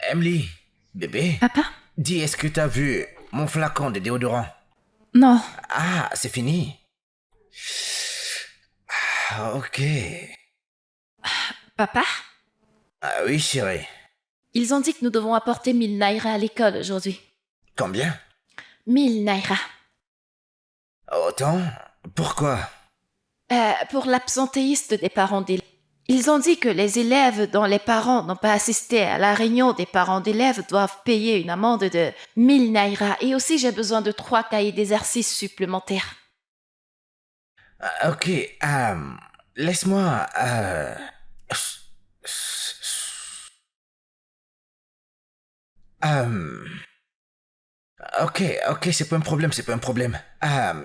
Emily, bébé, Papa? dis, est-ce que t'as vu mon flacon de déodorant? Non. Ah, c'est fini. Ah, ok. Papa? Ah oui, chérie. Ils ont dit que nous devons apporter 1000 naira à l'école aujourd'hui. Combien? 1000 naira. Autant? Pourquoi? Pour l'absentéiste des parents d'élèves. Ils ont dit que les élèves dont les parents n'ont pas assisté à la réunion des parents d'élèves doivent payer une amende de 1000 naira. Et aussi, j'ai besoin de 3 cahiers d'exercice supplémentaires. Ah, ok, laisse-moi... Ok, c'est pas un problème, c'est pas un problème.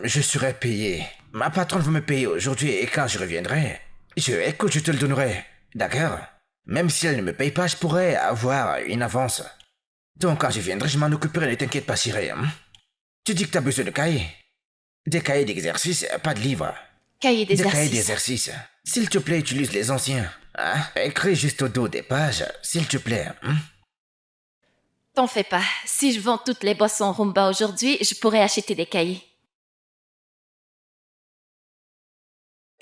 Je serai payé. Ma patronne va me payer aujourd'hui et quand je reviendrai, écoute, je te le donnerai. D'accord? Même si elle ne me paye pas, je pourrais avoir une avance. Donc quand je viendrai, je m'en occuperai, ne t'inquiète pas, chérie. Hein? Tu dis que t'as besoin de cahiers? Des cahiers d'exercice, pas de livres. Cahiers Des cahiers d'exercice. d'exercice. S'il te plaît, utilise les anciens. Hein? Écris juste au dos des pages, s'il te plaît. Hein? T'en fais pas. Si je vends toutes les boissons Rumba aujourd'hui, je pourrais acheter des cahiers.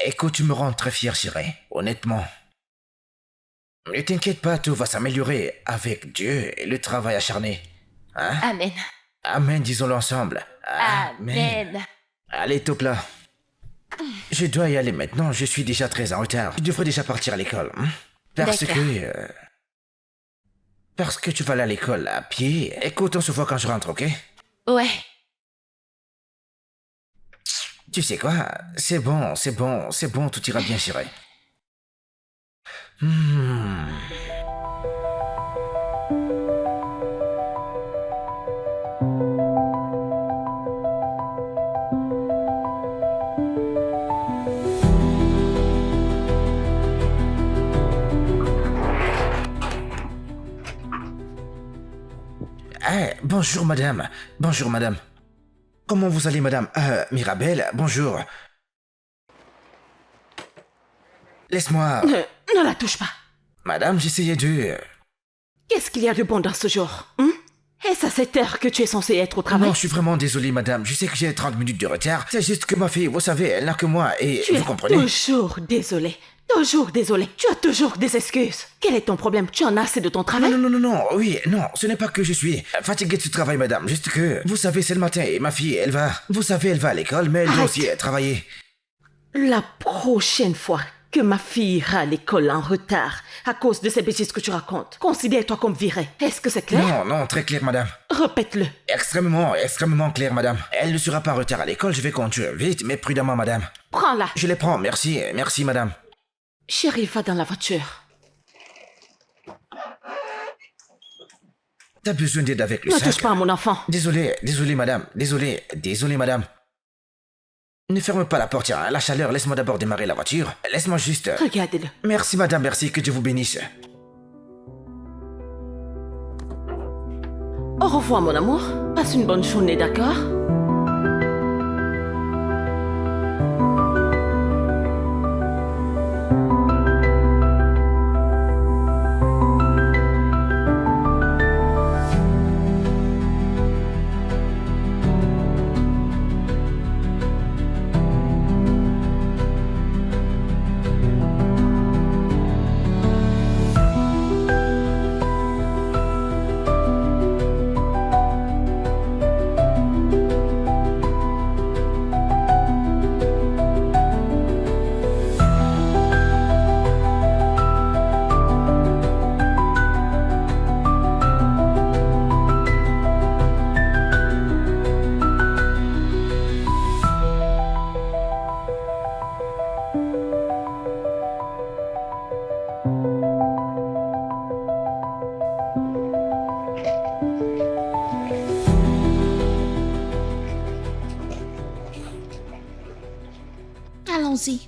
Écoute, tu me rends très fier, chérie. Honnêtement. Ne t'inquiète pas, tout va s'améliorer avec Dieu et le travail acharné. Hein? Amen. Amen, disons-le ensemble. Amen. Allez, top là. Je dois y aller maintenant, je suis déjà très en retard. Je devrais déjà partir à l'école. Hein? Parce que tu vas aller à l'école à pied. Écoute, on se voit quand je rentre, ok? Ouais. Tu sais quoi? C'est bon, tout ira bien, chérie. Bonjour, madame. Bonjour, madame. Comment vous allez, madame? Mirabelle, bonjour. Laisse-moi... Ne la touche pas. Madame, j'essayais de... Qu'est-ce qu'il y a de bon dans ce jour? Est-ce à cette heure que tu es censé être au travail? Non, je suis vraiment désolé, madame. Je sais que j'ai 30 minutes de retard. C'est juste que ma fille, vous savez, elle n'a que moi et... Tu vous es comprenez? toujours désolé. Toujours désolé. Tu as toujours des excuses. Quel est ton problème? Tu en as assez de ton travail? Non, oui, non, ce n'est pas que je suis fatigué de ce travail, madame. Juste que, vous savez, c'est le matin et ma fille, elle va... Vous savez, elle va à l'école, mais elle doit Arrête. aussi travailler. La prochaine fois que ma fille ira à l'école en retard à cause de ces bêtises que tu racontes, considère-toi comme virée. Est-ce que c'est clair? Non, très clair, madame. Répète-le. Extrêmement clair, madame. Elle ne sera pas en retard à l'école, je vais conduire vite, mais prudemment, madame. Prends-la. Je les prends, merci, madame. Chérie, va dans la voiture. T'as besoin d'aide avec le Ne sac? touche pas à mon enfant. Désolé, madame. Désolé, madame. Ne ferme pas la portière, hein. La chaleur, laisse-moi d'abord démarrer la voiture. Laisse-moi juste... Regarde-le. Merci, madame, merci, que Dieu vous bénisse. Au revoir, mon amour. Passe une bonne journée, d'accord? Allons-y.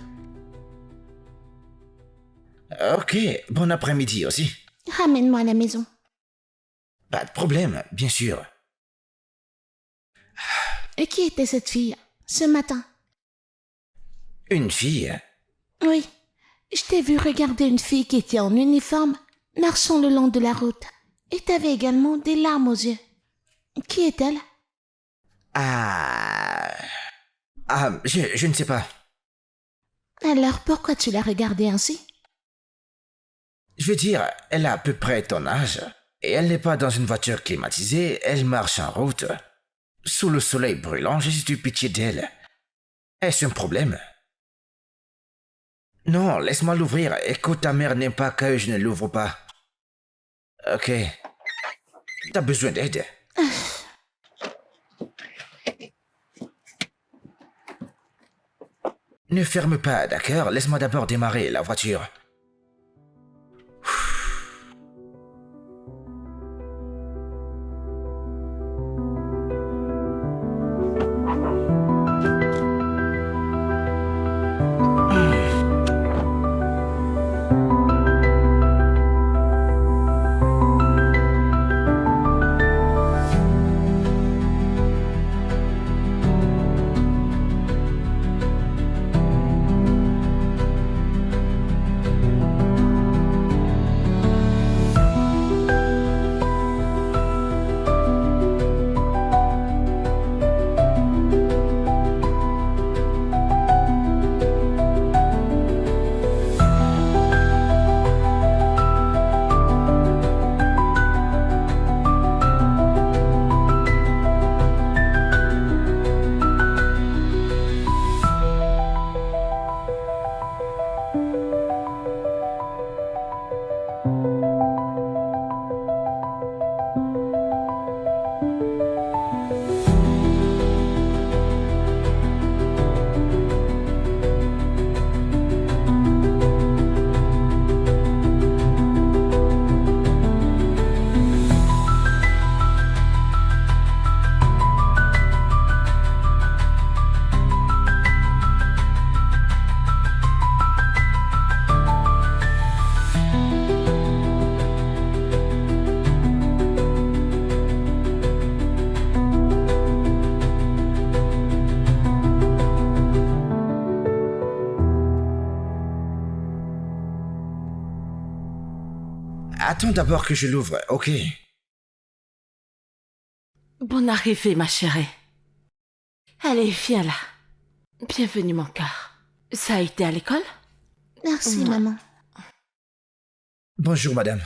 Ok, bon après-midi aussi. Ramène-moi à la maison. Pas de problème, bien sûr. Et qui était cette fille ce matin? Une fille? Oui, je t'ai vu regarder une fille qui était en uniforme, marchant le long de la route. Et t'avais également des larmes aux yeux. Qui est-elle? Je ne sais pas. Alors pourquoi tu l'as regardée ainsi? Je veux dire, elle a à peu près ton âge. Et elle n'est pas dans une voiture climatisée, elle marche en route. Sous le soleil brûlant, j'ai eu pitié d'elle. Est-ce un problème? Non, laisse-moi l'ouvrir. Écoute, ta mère n'aime pas que je ne l'ouvre pas. Ok. T'as besoin d'aide? Ne ferme pas, d'accord? Laisse-moi d'abord démarrer la voiture. Attends d'abord que je l'ouvre, ok? Bonne arrivée, ma chérie. Allez, viens là. Bienvenue, mon cœur. Ça a été à l'école? Merci, maman. Bonjour, madame.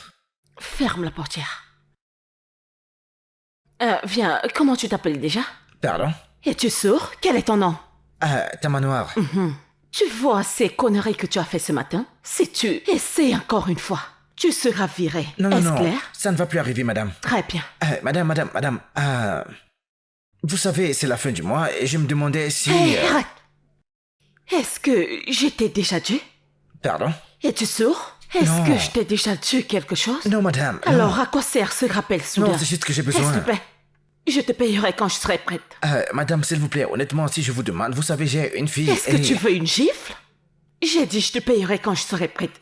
Ferme la portière. Viens, comment tu t'appelles déjà? Pardon? Es-tu sourd? Quel est ton nom? Ta manoir. Tu vois ces conneries que tu as fait ce matin? Si tu essaies encore une fois, tu seras viré. Non, non, Est-ce non. clair? Ça ne va plus arriver, madame. Très bien. Madame. Vous savez, c'est la fin du mois et je me demandais si... Hé, arrête! Est-ce que je t'ai déjà dit? Pardon? Es-tu sourd? Est-ce Non. que je t'ai déjà dit quelque chose? Non, madame. non. Alors, à quoi sert ce rappel soudain? Non, c'est juste que j'ai S'il besoin... te plaît, je te payerai quand je serai prête. Madame, s'il vous plaît, honnêtement, si je vous demande, vous savez, j'ai une fille Est-ce que tu veux une gifle? J'ai dit je te payerai quand je serai prête.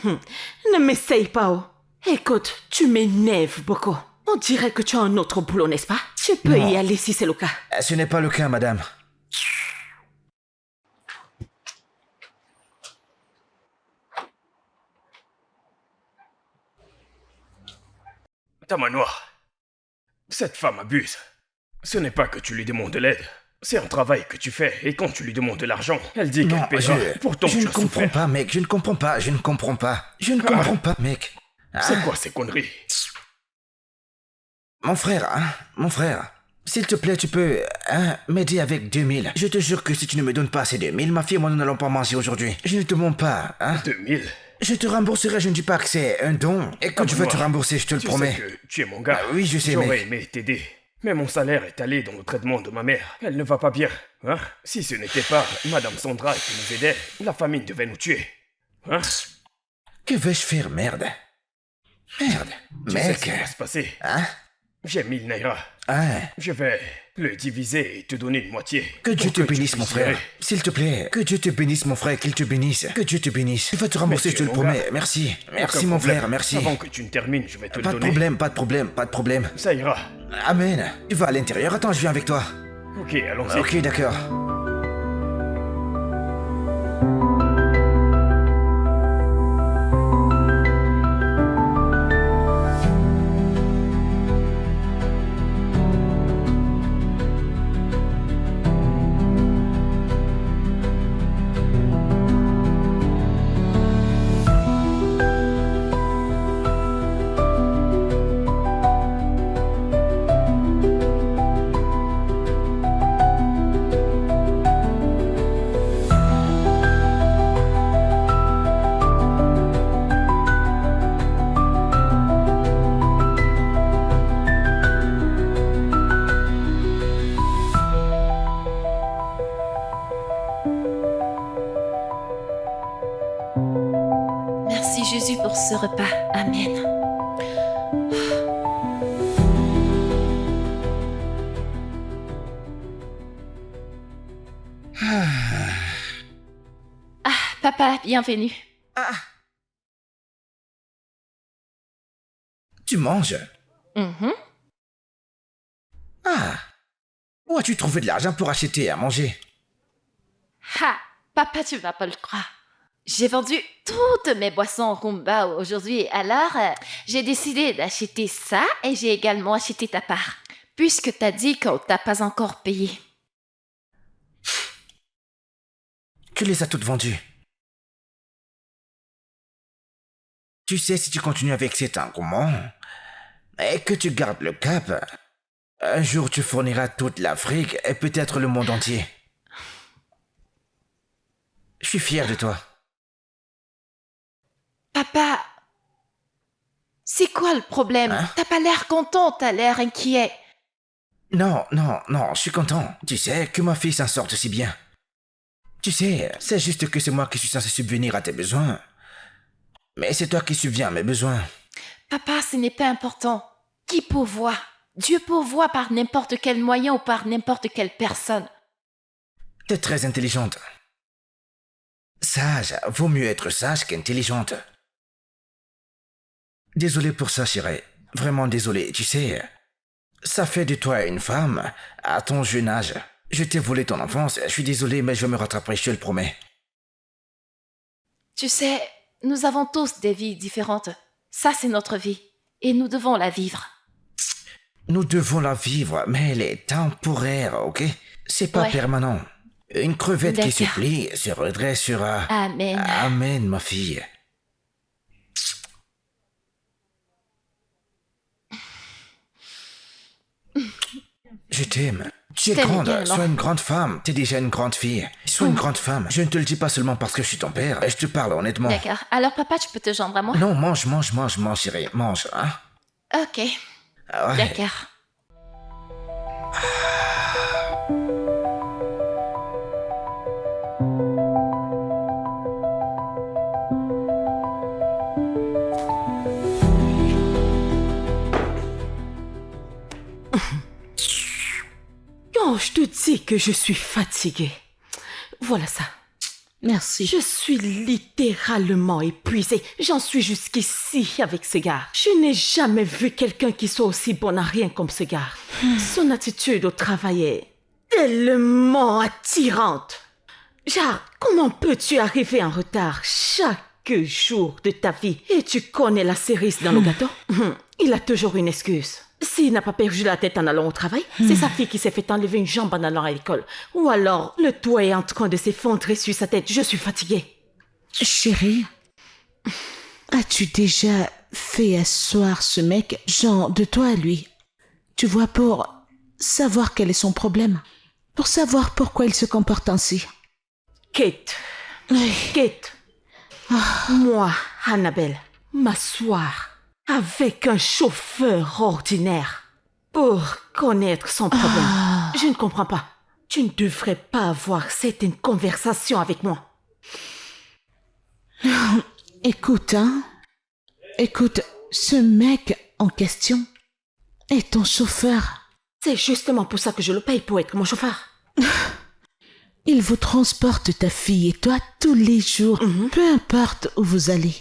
Ne m'essaye pas, oh. Écoute, tu m'énerves beaucoup. On dirait que tu as un autre boulot, n'est-ce pas? Tu peux Non. y aller si c'est le cas. Ce n'est pas le cas, madame. Ta manoir. Cette femme abuse. Ce n'est pas que tu lui demandes de l'aide. C'est un travail que tu fais et quand tu lui demandes de l'argent, elle dit Non, qu'elle paiera. Pourtant, je tu ne as comprends souffert. pas, mec. Je ne comprends pas, je ne comprends pas. Je ne comprends pas, mec. C'est quoi ces conneries? Mon frère, s'il te plaît, tu peux m'aider avec 2000. Je te jure que si tu ne me donnes pas ces 2000, ma fille et moi, nous n'allons pas manger aujourd'hui. Je ne te mens pas, 2000. Je te rembourserai, je ne dis pas que c'est un don. Et quand Ah, je veux te moi, rembourser, je te le Tu promets. sais que tu es mon gars. Oui, je sais, J'aurais mec. aimé t'aider. Mais mon salaire est allé dans le traitement de ma mère. Elle ne va pas bien. Hein? Si ce n'était pas Madame Sandra qui nous aidait, la famine devait nous tuer. Hein? Que vais-je faire, merde? Merde, Tu sais ce qui mec. va se passer. Hein? J'ai 1000 naira. Je vais le diviser et te donner une moitié. Que Dieu pour te tu bénisse, mon puisses frère. gérer. S'il te plaît, que Dieu te bénisse, mon frère, qu'il te bénisse. Que Dieu te bénisse. Tu vas te rembourser, Mais je te tu le es mon promets. gars. Merci. Merci, Aucun mon problème. frère, merci. Avant que tu ne termines, je vais te Pas le de donner. problème, pas de problème, pas de problème. Ça ira. Amen. Tu vas à l'intérieur, attends, je viens avec toi. Ok, allons-y. Ok, d'accord. Merci Jésus pour ce repas. Amen. Ah, papa, bienvenue. Tu manges? Mhm. Ah. Où as-tu trouvé de l'argent pour acheter à manger? Ha, papa, tu vas pas le croire. J'ai vendu toutes mes boissons Roomba aujourd'hui, alors j'ai décidé d'acheter ça et j'ai également acheté ta part, puisque t'as dit qu'on t'a pas encore payé. Tu les as toutes vendues. Tu sais, si tu continues avec cet engouement et que tu gardes le cap, un jour tu fourniras toute l'Afrique et peut-être le monde entier. Je suis fier de toi. Papa, c'est quoi le problème? Hein? T'as pas l'air content, t'as l'air inquiet. Non, je suis content. Tu sais que ma fille s'en sorte si bien. Tu sais, c'est juste que c'est moi qui suis censé subvenir à tes besoins. Mais c'est toi qui subviens à mes besoins. Papa, ce n'est pas important. Qui pourvoit? Dieu pourvoit par n'importe quel moyen ou par n'importe quelle personne. T'es très intelligente. Sage, vaut mieux être sage qu'intelligente. Désolé pour ça, chérie. Vraiment désolé. Tu sais, ça fait de toi une femme à ton jeune âge. Je t'ai volé ton enfance. Je suis désolé, mais je me rattraperai, je te le promets. Tu sais, nous avons tous des vies différentes. Ça, c'est notre vie. Et nous devons la vivre. Nous devons la vivre, mais elle est temporaire, ok? C'est pas Ouais. permanent. Une crevette qui se D'accord. plie se redressera. Amen. Amen, ma fille. Je t'aime. Tu es t'aime grande. également. Sois une grande femme. T'es déjà une grande fille. Sois une grande femme. Je ne te le dis pas seulement parce que je suis ton père. Je te parle honnêtement. D'accord. Alors, papa, tu peux te joindre à moi? Non, mange, chérie. Mange, hein? Ok. Ah ouais. D'accord. Quand je te dis que je suis fatiguée, voilà ça. Merci. Je suis littéralement épuisée. J'en suis jusqu'ici avec ce gars. Je n'ai jamais vu quelqu'un qui soit aussi bon à rien comme ce gars. Son attitude au travail est tellement attirante. Genre, comment peux-tu arriver en retard chaque jour de ta vie et tu connais la cerise dans le gâteau? Il a toujours une excuse. S'il n'a pas perdu la tête en allant au travail, c'est sa fille qui s'est fait enlever une jambe en allant à l'école. Ou alors, le toit est en train de s'effondrer sur sa tête. Je suis fatiguée. Chérie, as-tu déjà fait asseoir ce mec, genre de toi à lui? Tu vois, pour savoir quel est son problème. Pour savoir pourquoi il se comporte ainsi. Kate. Kate. Moi, Annabelle, m'asseoir avec un chauffeur ordinaire pour connaître son problème. Je ne comprends pas. Tu ne devrais pas avoir certaines conversations avec moi. Écoute, Écoute, ce mec en question est ton chauffeur. C'est justement pour ça que je le paye, pour être mon chauffeur. Il vous transporte ta fille et toi tous les jours, peu importe où vous allez.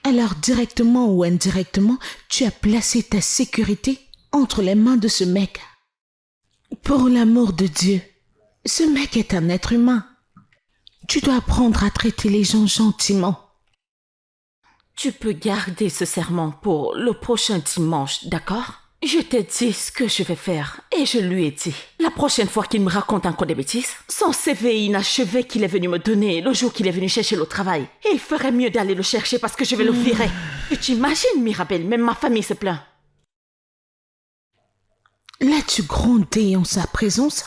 Alors, directement ou indirectement, tu as placé ta sécurité entre les mains de ce mec. Pour l'amour de Dieu, ce mec est un être humain. Tu dois apprendre à traiter les gens gentiment. Tu peux garder ce serment pour le prochain dimanche, d'accord? Je t'ai dit ce que je vais faire et je lui ai dit. La prochaine fois qu'il me raconte encore des bêtises, son CV inachevé qu'il est venu me donner le jour qu'il est venu chercher le travail, il ferait mieux d'aller le chercher parce que je vais le virer. Tu t'imagines, Mirabelle, même ma famille se plaint. L'as-tu grondé en sa présence?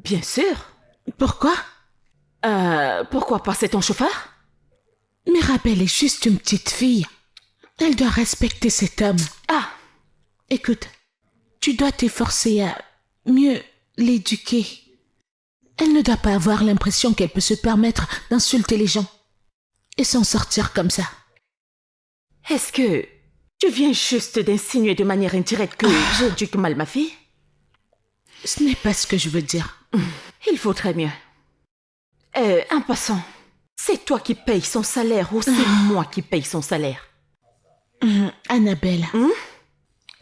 Bien sûr. Pourquoi? Pourquoi pas, c'est ton chauffeur? Mirabelle est juste une petite fille. Elle doit respecter cet homme. Ah, Écoute, tu dois t'efforcer à mieux l'éduquer. Elle ne doit pas avoir l'impression qu'elle peut se permettre d'insulter les gens. et s'en sortir comme ça. Est-ce que tu viens juste d'insinuer de manière indirecte que j'éduque mal ma fille? Ce n'est pas ce que je veux dire. Il vaudrait mieux. En passant, c'est toi qui payes son salaire ou c'est moi qui paye son salaire? Annabelle,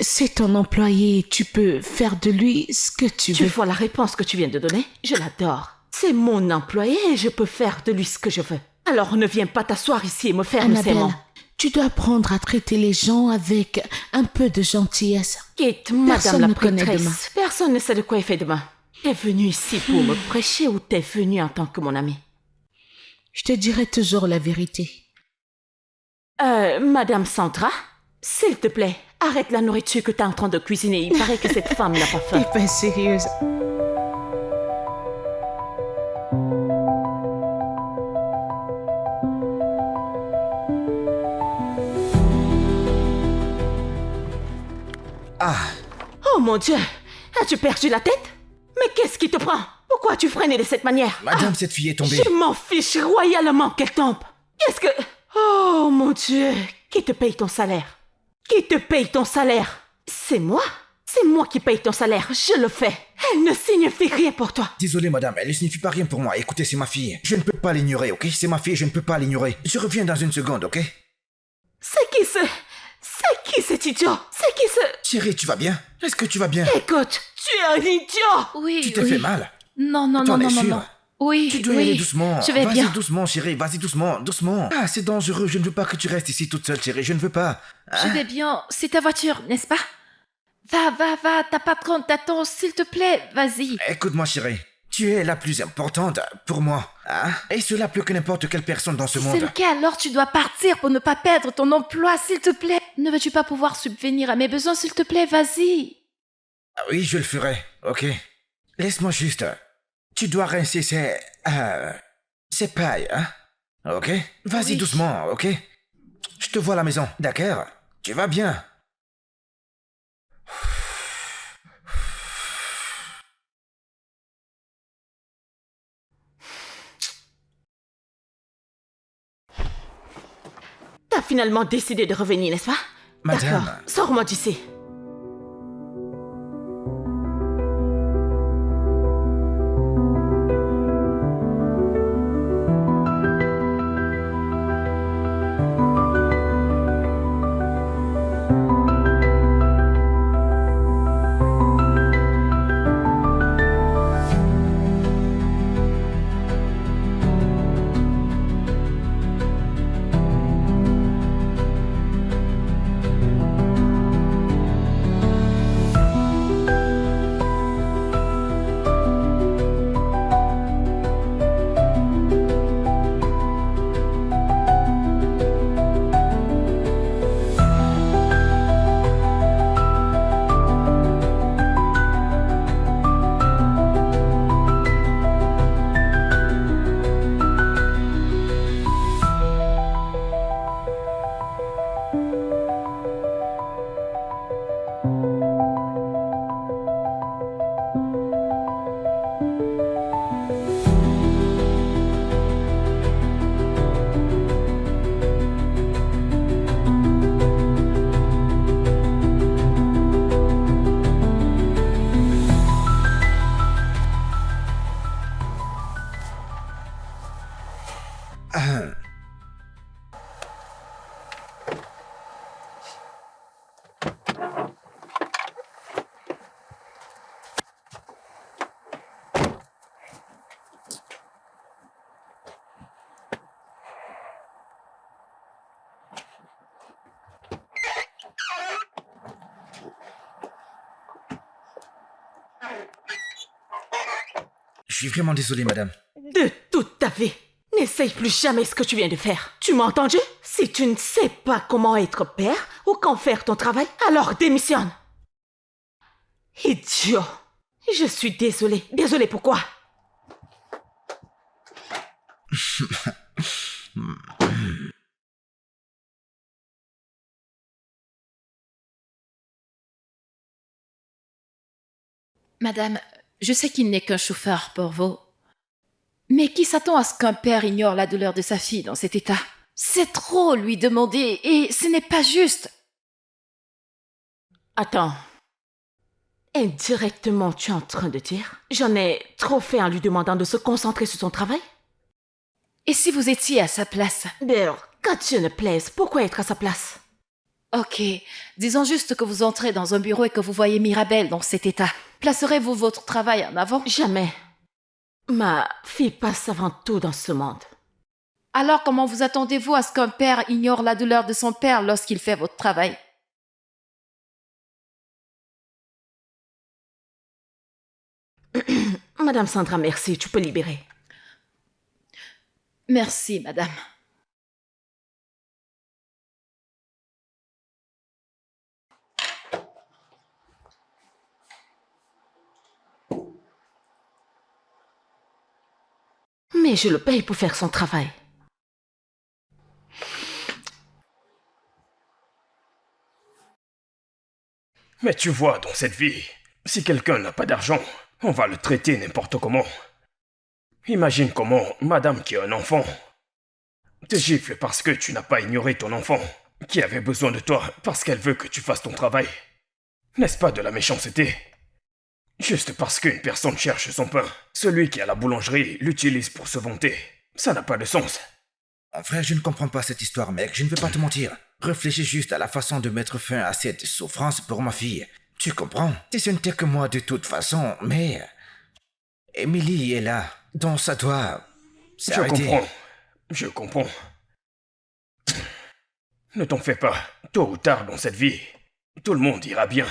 c'est ton employé, tu peux faire de lui ce que tu Tu veux. vois la réponse que tu viens de donner? Je l'adore. C'est mon employé et je peux faire de lui ce que je veux. Alors ne viens pas t'asseoir ici et me faire le Annabelle, serment. tu dois apprendre à traiter les gens avec un peu de gentillesse. Quitte, madame Personne la ne connaît prêtresse. demain. Personne ne sait de quoi il fait demain. T'es venu ici pour me prêcher ou t'es venu en tant que mon ami? Je te dirai toujours la vérité. Madame Sandra, s'il te plaît, arrête la nourriture que t'es en train de cuisiner. Il paraît que cette femme n'a pas faim. T'es pas sérieuse. Oh mon Dieu, as-tu perdu la tête? Mais qu'est-ce qui te prend? Pourquoi as-tu freiné de cette manière? Madame, cette fille est tombée. Je m'en fiche royalement qu'elle tombe. Qu'est-ce que... Oh mon Dieu, qui te paye ton salaire? Qui te paye ton salaire? C'est moi? C'est moi qui paye ton salaire, je le fais. Elle ne signifie rien pour toi. Désolé, madame, elle ne signifie pas rien pour moi. Écoutez, c'est ma fille. Je ne peux pas l'ignorer, ok? C'est ma fille, je ne peux pas l'ignorer. Je reviens dans une seconde, ok? C'est qui cet idiot? C'est qui ce... Chérie, tu vas bien? Est-ce que tu vas bien? Écoute, tu es un idiot. Oui, Tu t'es oui. fait mal? Non, non, T'en non, es non, non, sûre? non. Oui, Tu dois oui. y aller doucement. Je vais Vas-y bien. doucement, chérie. Vas-y doucement, doucement. Ah, c'est dangereux. Je ne veux pas que tu restes ici toute seule, chérie. Je ne veux pas. Je vais bien. C'est ta voiture, n'est-ce pas? Va, ta patronne t'attend, s'il te plaît, vas-y. Écoute-moi, chérie. Tu es la plus importante pour moi. Hein? Et cela plus que n'importe quelle personne dans ce C'est monde. le cas, alors tu dois partir pour ne pas perdre ton emploi, s'il te plaît. Ne veux-tu pas pouvoir subvenir à mes besoins, s'il te plaît, vas-y. Ah oui, je le ferai. Ok. Laisse-moi juste. Tu dois rincer ces pailles, hein? Ok? Vas-y Oui. doucement, ok? Je te vois à la maison, d'accord? Tu vas bien? T'as finalement décidé de revenir, n'est-ce pas? Madame. D'accord, sors-moi d'ici. Je suis vraiment désolé, madame. De toute ta vie, n'essaye plus jamais ce que tu viens de faire. Tu m'as entendu? Si tu ne sais pas comment être père ou quand faire ton travail, alors démissionne. Idiot. Je suis désolée. Désolée pourquoi? Madame, je sais qu'il n'est qu'un chauffeur pour vous. Mais qui s'attend à ce qu'un père ignore la douleur de sa fille dans cet état? C'est trop lui demander et ce n'est pas juste. Attends. Indirectement, tu es en train de dire j'en ai trop fait en lui demandant de se concentrer sur son travail? Et si vous étiez à sa place? D'ailleurs, quand Dieu ne plaise, pourquoi être à sa place? Ok, disons juste que vous entrez dans un bureau et que vous voyez Mirabelle dans cet état. Placerez-vous votre travail en avant? Jamais. Ma fille passe avant tout dans ce monde. Alors comment vous attendez-vous à ce qu'un père ignore la douleur de son père lorsqu'il fait votre travail? Madame Sandra, merci, tu peux libérer. Merci, madame. Mais je le paye pour faire son travail. Mais tu vois, dans cette vie, si quelqu'un n'a pas d'argent, on va le traiter n'importe comment. Imagine comment madame qui a un enfant te gifle parce que tu n'as pas ignoré ton enfant, qui avait besoin de toi parce qu'elle veut que tu fasses ton travail. N'est-ce pas de la méchanceté? Juste parce qu'une personne cherche son pain, celui qui a la boulangerie l'utilise pour se vanter. Ça n'a pas de sens. Mon frère, je ne comprends pas cette histoire, mec, je ne veux pas te mentir. Réfléchis juste à la façon de mettre fin à cette souffrance pour ma fille. Tu comprends? Si ce n'était que moi de toute façon, mais... Emily est là, donc ça doit... Je comprends. Ne t'en fais pas. Tôt ou tard dans cette vie, tout le monde ira bien.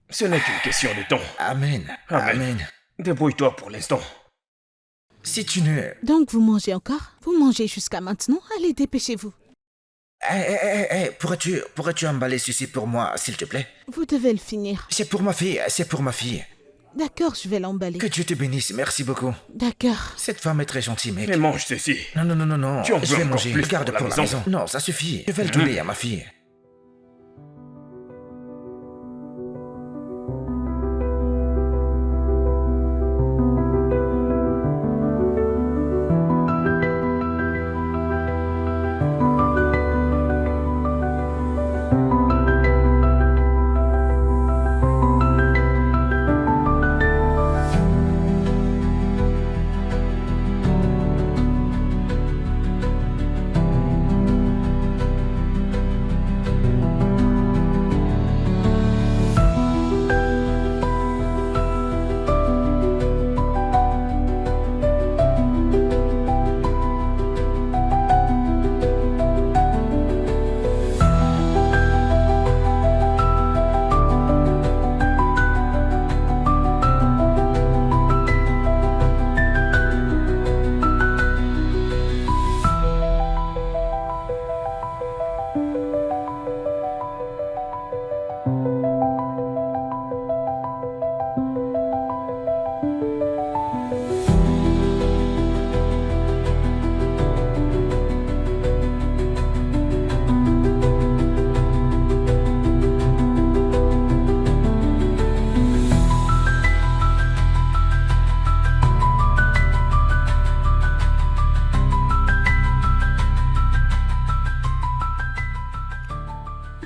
Ce n'est qu'une question de temps. Amen. Amen. Débrouille-toi pour l'instant. Si tu ne... Donc vous mangez encore? Vous mangez jusqu'à maintenant? Allez, dépêchez-vous. Pourrais-tu emballer ceci pour moi, s'il te plaît? Vous devez le finir. C'est pour ma fille. D'accord, je vais l'emballer. Que Dieu te bénisse, merci beaucoup. D'accord. Cette femme est très gentille, mec. Mais mange ceci. Non. Tu en Je veux vais encore manger. plus Garde pour la pour la maison. maison. Non, ça suffit. Je vais le donner à ma fille.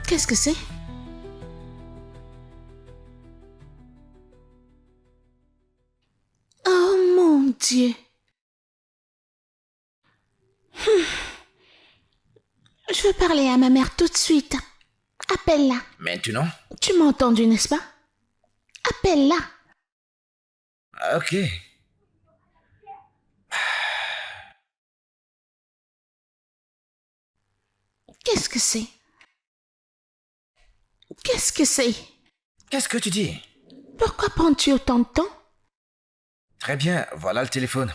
Qu'est-ce que c'est? Oh mon Dieu. Je veux parler à ma mère tout de suite. Appelle-la. Maintenant? Tu m'as entendu, n'est-ce pas? Appelle-la. Ok. Qu'est-ce que c'est? Qu'est-ce que c'est? Qu'est-ce que tu dis? Pourquoi prends-tu autant de temps? Très bien, voilà le téléphone.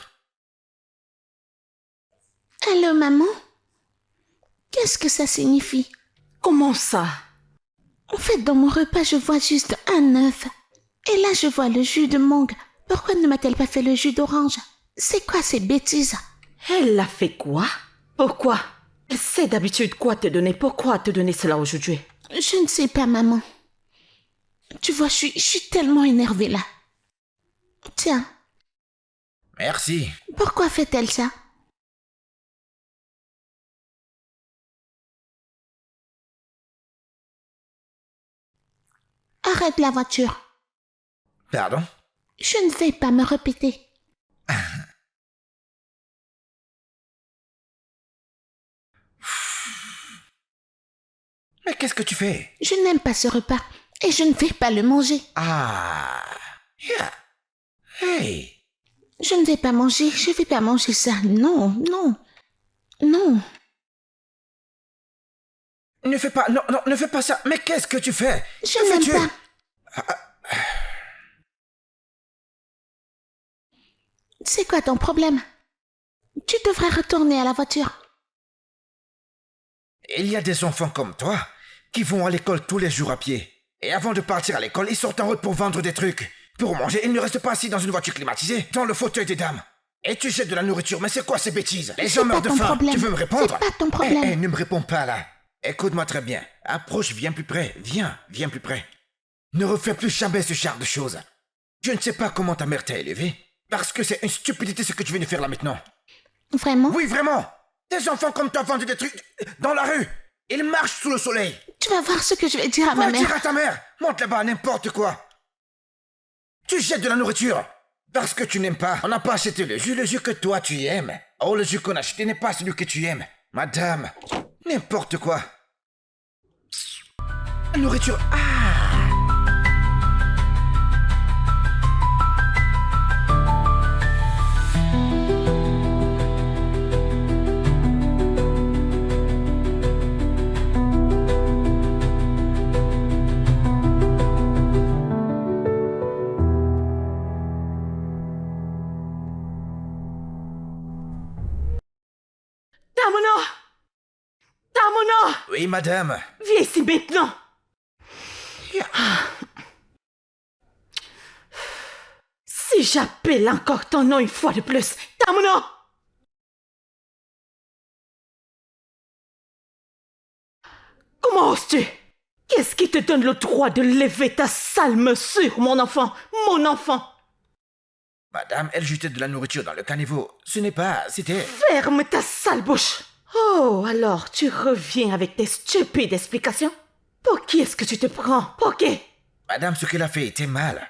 Allô, maman? Qu'est-ce que ça signifie? Comment ça? En fait, dans mon repas, je vois juste un œuf. Et là, je vois le jus de mangue. Pourquoi ne m'a-t-elle pas fait le jus d'orange? C'est quoi ces bêtises? Elle a fait quoi? Pourquoi? Elle sait d'habitude quoi te donner. Pourquoi te donner cela aujourd'hui? Je ne sais pas, maman. Tu vois, je suis tellement énervée là. Tiens, Merci. pourquoi fait-elle ça? Arrête la voiture. Pardon? Je ne vais pas me répéter. Mais qu'est-ce que tu fais? Je n'aime pas ce repas et je ne vais pas le manger. Ah. Yeah. Hey. Je ne vais pas manger, je vais pas manger ça. Non, non, non. Ne fais pas, non, non, ne fais pas ça. Mais qu'est-ce que tu fais? Je Que n'aime fais-tu? pas. C'est quoi ton problème? Tu devrais retourner à la voiture. Il y a des enfants comme toi qui vont à l'école tous les jours à pied. Et avant de partir à l'école, ils sortent en route pour vendre des trucs. Pour manger, ils ne restent pas assis dans une voiture climatisée, dans le fauteuil des dames. Et tu jettes de la nourriture, mais c'est quoi ces bêtises? Les gens meurent de faim. Problème. Tu veux me répondre? C'est pas ton problème. Ne me réponds pas là. Écoute-moi très bien. Approche, viens plus près. Viens plus près. Ne refais plus jamais ce genre de choses. Je ne sais pas comment ta mère t'a élevé, parce que c'est une stupidité ce que tu viens de faire là maintenant. Vraiment? Oui, vraiment. Des enfants comme toi vendent des trucs dans la rue. Ils marchent sous le soleil. Tu vas voir ce que je vais dire à ma Va mère. dire à ta mère. Monte là-bas, n'importe quoi. Tu jettes de la nourriture. Parce que tu n'aimes pas. On n'a pas acheté le jus que toi tu aimes. Oh, le jus qu'on a acheté n'est pas celui que tu aimes. Madame, n'importe quoi. La nourriture. Ah. Tamona! Tamona! Oui, madame. Viens ici maintenant! Si j'appelle encore ton nom une fois de plus, Tamona! Comment oses-tu? Qu'est-ce qui te donne le droit de lever ta salme sur mon enfant? Mon enfant! Madame, elle jetait de la nourriture dans le caniveau. Ce n'est pas... C'était... Ferme ta sale bouche! Oh, alors tu reviens avec tes stupides explications? Pour qui est-ce que tu te prends? Pour qui? Madame, ce qu'elle a fait était mal.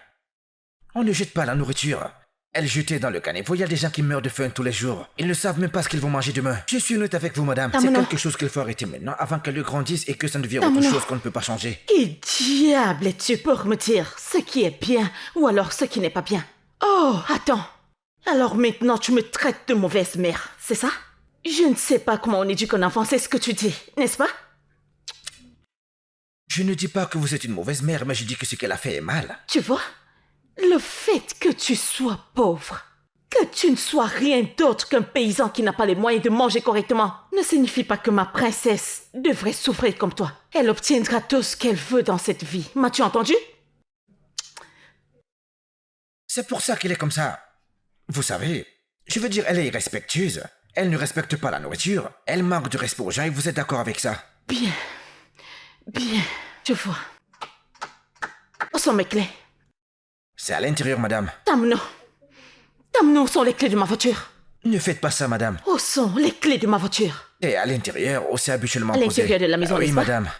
On ne jette pas la nourriture. Elle jetait dans le caniveau. Il y a des gens qui meurent de faim tous les jours. Ils ne savent même pas ce qu'ils vont manger demain. Je suis honnête avec vous, madame. C'est quelque chose qu'il faut arrêter maintenant avant qu'elle grandisse et que ça ne devienne autre chose qu'on ne peut pas changer. Qui diable es-tu pour me dire ce qui est bien ou alors ce qui n'est pas bien? Oh, attends. Alors maintenant tu me traites de mauvaise mère, c'est ça? Je ne sais pas comment on éduque un enfant, c'est ce que tu dis, n'est-ce pas? Je ne dis pas que vous êtes une mauvaise mère, mais je dis que ce qu'elle a fait est mal. Tu vois? Le fait que tu sois pauvre, que tu ne sois rien d'autre qu'un paysan qui n'a pas les moyens de manger correctement, ne signifie pas que ma princesse devrait souffrir comme toi. Elle obtiendra tout ce qu'elle veut dans cette vie. M'as-tu entendu? C'est pour ça qu'elle est comme ça. Vous savez, je veux dire, elle est irrespectueuse. Elle ne respecte pas la nourriture. Elle manque de respect aux gens et vous êtes d'accord avec ça? Bien. Bien. Je vois. Où sont mes clés? C'est à l'intérieur, madame. Tamno. Tamno, où sont les clés de ma voiture? Ne faites pas ça, madame. Où sont les clés de ma voiture? Et à l'intérieur, aussi habituellement À posé. l'intérieur de la maison, Oui, n'est-ce pas? madame.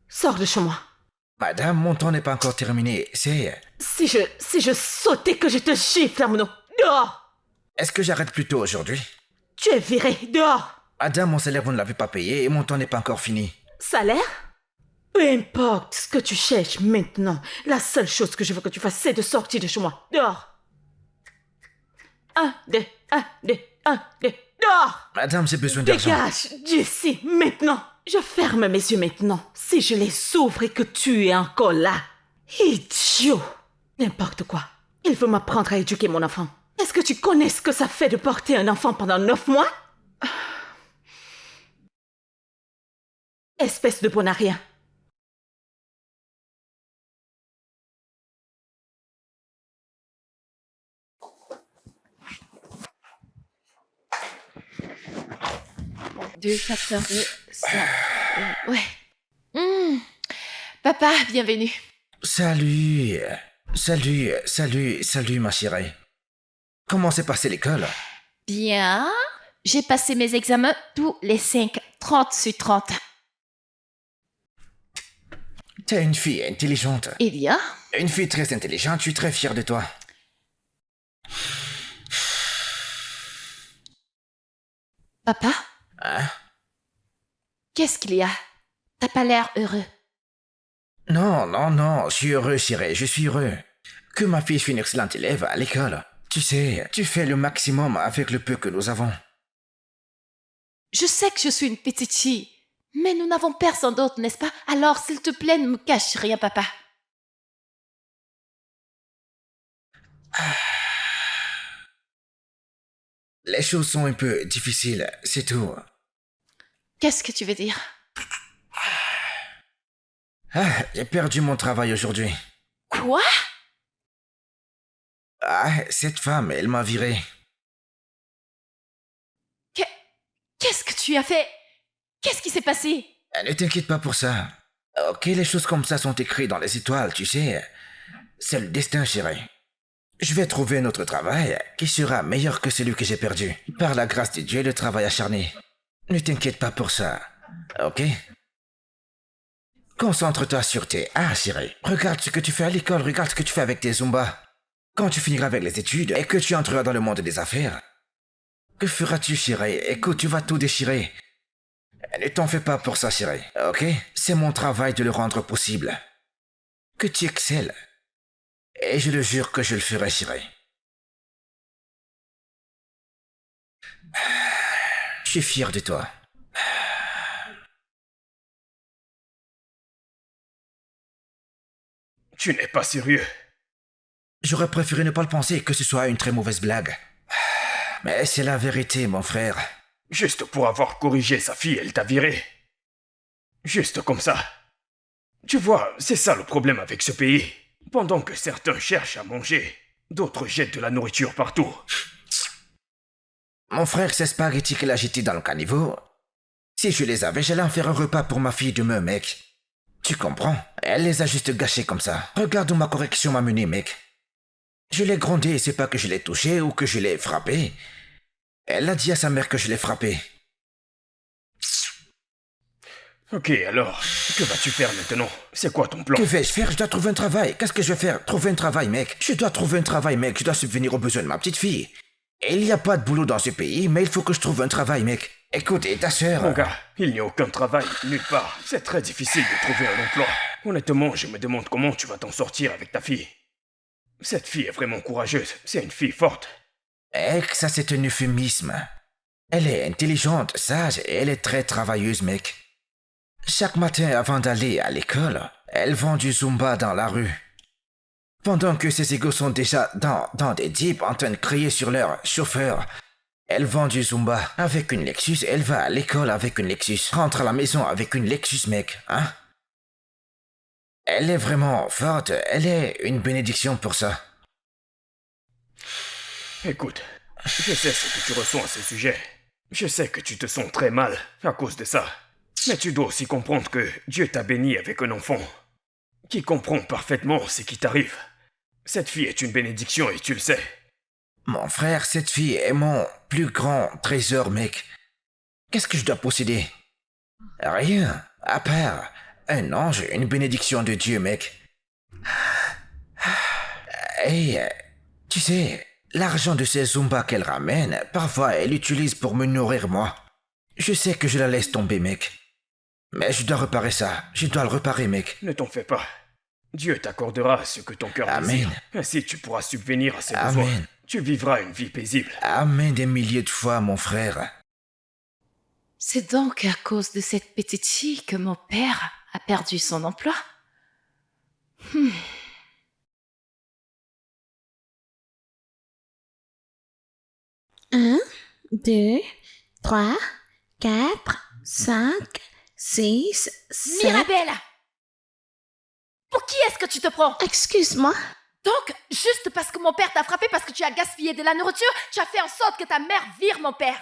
Sors de chez moi. Madame, mon temps n'est pas encore terminé. C'est... Si je sautais que je te gifle, Tamno. Dehors! Est-ce que j'arrête plus tôt aujourd'hui? Tu es viré. Dehors! Madame, mon salaire, vous ne l'avez pas payé et mon temps n'est pas encore fini. Salaire? Peu importe ce que tu cherches maintenant. La seule chose que je veux que tu fasses, c'est de sortir de chez moi. Dehors! 1, 2, 1, 2, 1, 2, dehors! Madame, j'ai besoin d'argent. Dégage d'ici, maintenant! Je ferme mes yeux maintenant. Si je les ouvre et que tu es encore là. Idiot! N'importe quoi. Il veut m'apprendre à éduquer mon enfant. Est-ce que tu connais ce que ça fait de porter un enfant pendant 9 mois? Espèce de bon à rien. Deux facteurs de ça. Ouais. Papa, bienvenue. Salut, ma chérie. Comment s'est passée l'école? Bien. J'ai passé mes examens tous les 5, 30 sur 30. T'es une fille intelligente. Eh bien, Une fille très intelligente, je suis très fier de toi. papa, Hein? qu'est-ce qu'il y a? T'as pas l'air heureux. Non, non, non, je suis heureux, chérie, je suis heureux. Que ma fille soit une excellente élève à l'école. Tu sais, tu fais le maximum avec le peu que nous avons. Je sais que je suis une petite fille, mais nous n'avons personne d'autre, n'est-ce pas? Alors, s'il te plaît, ne me cache rien, papa. Les choses sont un peu difficiles, c'est tout. Qu'est-ce que tu veux dire? Ah, j'ai perdu mon travail aujourd'hui. Quoi? Ah, cette femme, elle m'a viré. Qu'est-ce que tu as fait? Qu'est-ce qui s'est passé? Ne t'inquiète pas pour ça. Ok, les choses comme ça sont écrites dans les étoiles, tu sais. C'est le destin, chérie. Je vais trouver un autre travail qui sera meilleur que celui que j'ai perdu. Par la grâce de Dieu, le travail acharné. Ne t'inquiète pas pour ça. Ok? Concentre-toi sur tes A, chérie. Regarde ce que tu fais à l'école, regarde ce que tu fais avec tes Zumba. Quand tu finiras avec les études et que tu entreras dans le monde des affaires, que feras-tu, chérie? Écoute, tu vas tout déchirer. Ne t'en fais pas pour ça, chérie. Ok? C'est mon travail de le rendre possible. Que tu excelles. Et je le jure que je le ferai, chérie. Je suis fier de toi. Tu n'es pas sérieux. J'aurais préféré ne pas le penser, que ce soit une très mauvaise blague. Mais c'est la vérité, mon frère. Juste pour avoir corrigé sa fille, elle t'a viré. Juste comme ça. Tu vois, c'est ça le problème avec ce pays. Pendant que certains cherchent à manger, d'autres jettent de la nourriture partout. Mon frère, ces spaghettis qu'elle a jetés dans le caniveau, si je les avais, j'allais en faire un repas pour ma fille demain, mec. Tu comprends? Elle les a juste gâchés comme ça. Regarde où ma correction m'a mené, mec. Je l'ai grondé, c'est pas que je l'ai touché ou que je l'ai frappé. Elle a dit à sa mère que je l'ai frappé. Ok, alors, que vas-tu faire maintenant? C'est quoi ton plan? Que vais-je faire? Je dois trouver un travail. Qu'est-ce que je vais faire? Trouver un travail, mec. Je dois trouver un travail, mec. Je dois subvenir aux besoins de ma petite fille. Et il n'y a pas de boulot dans ce pays, mais il faut que je trouve un travail, mec. Écoute, et ta sœur... Mon gars, il n'y a aucun travail, nulle part. C'est très difficile de trouver un emploi. Honnêtement, je me demande comment tu vas t'en sortir avec ta fille. Cette fille est vraiment courageuse. C'est une fille forte. Mec, ça c'est un euphémisme. Elle est intelligente, sage et elle est très travailleuse, mec. Chaque matin avant d'aller à l'école, elle vend du Zumba dans la rue. Pendant que ses égaux sont déjà dans des jeeps en train de crier sur leur chauffeur, elle vend du Zumba avec une Lexus, elle va à l'école avec une Lexus, rentre à la maison avec une Lexus, mec, hein? Elle est vraiment forte, elle est une bénédiction pour ça. Écoute, je sais ce que tu ressens à ce sujet. Je sais que tu te sens très mal à cause de ça. Mais tu dois aussi comprendre que Dieu t'a béni avec un enfant qui comprend parfaitement ce qui t'arrive. Cette fille est une bénédiction et tu le sais. Mon frère, cette fille est mon plus grand trésor, mec. Qu'est-ce que je dois posséder? Rien, à part un ange, une bénédiction de Dieu, mec. Et tu sais, l'argent de ces Zumba qu'elle ramène, parfois elle l'utilise pour me nourrir moi. Je sais que je la laisse tomber, mec. Mais je dois réparer ça. Je dois le réparer, mec. Ne t'en fais pas. Dieu t'accordera ce que ton cœur Amen. désire. Ainsi tu pourras subvenir à ses Amen. besoins. Tu vivras une vie paisible. Amen des milliers de fois, mon frère. C'est donc à cause de cette petite fille que mon père a perdu son emploi? 1, 2, 3, 4, 5, 6, 7... Mirabelle! Pour qui est-ce que tu te prends? Excuse-moi. Donc, juste parce que mon père t'a frappé parce que tu as gaspillé de la nourriture, tu as fait en sorte que ta mère vire mon père.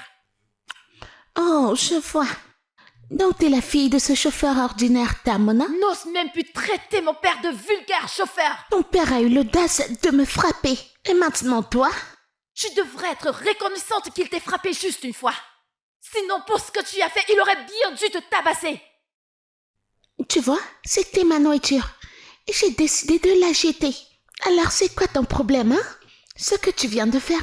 Oh, je vois. Donc t'es la fille de ce chauffeur ordinaire Tamona? N'ose même plus traiter mon père de vulgaire chauffeur. Ton père a eu l'audace de me frapper. Et maintenant toi? Tu devrais être reconnaissante qu'il t'ait frappé juste une fois. Sinon, pour ce que tu as fait, il aurait bien dû te tabasser. Tu vois, c'était ma nourriture. Et j'ai décidé de la jeter. Alors c'est quoi ton problème, hein? Ce que tu viens de faire.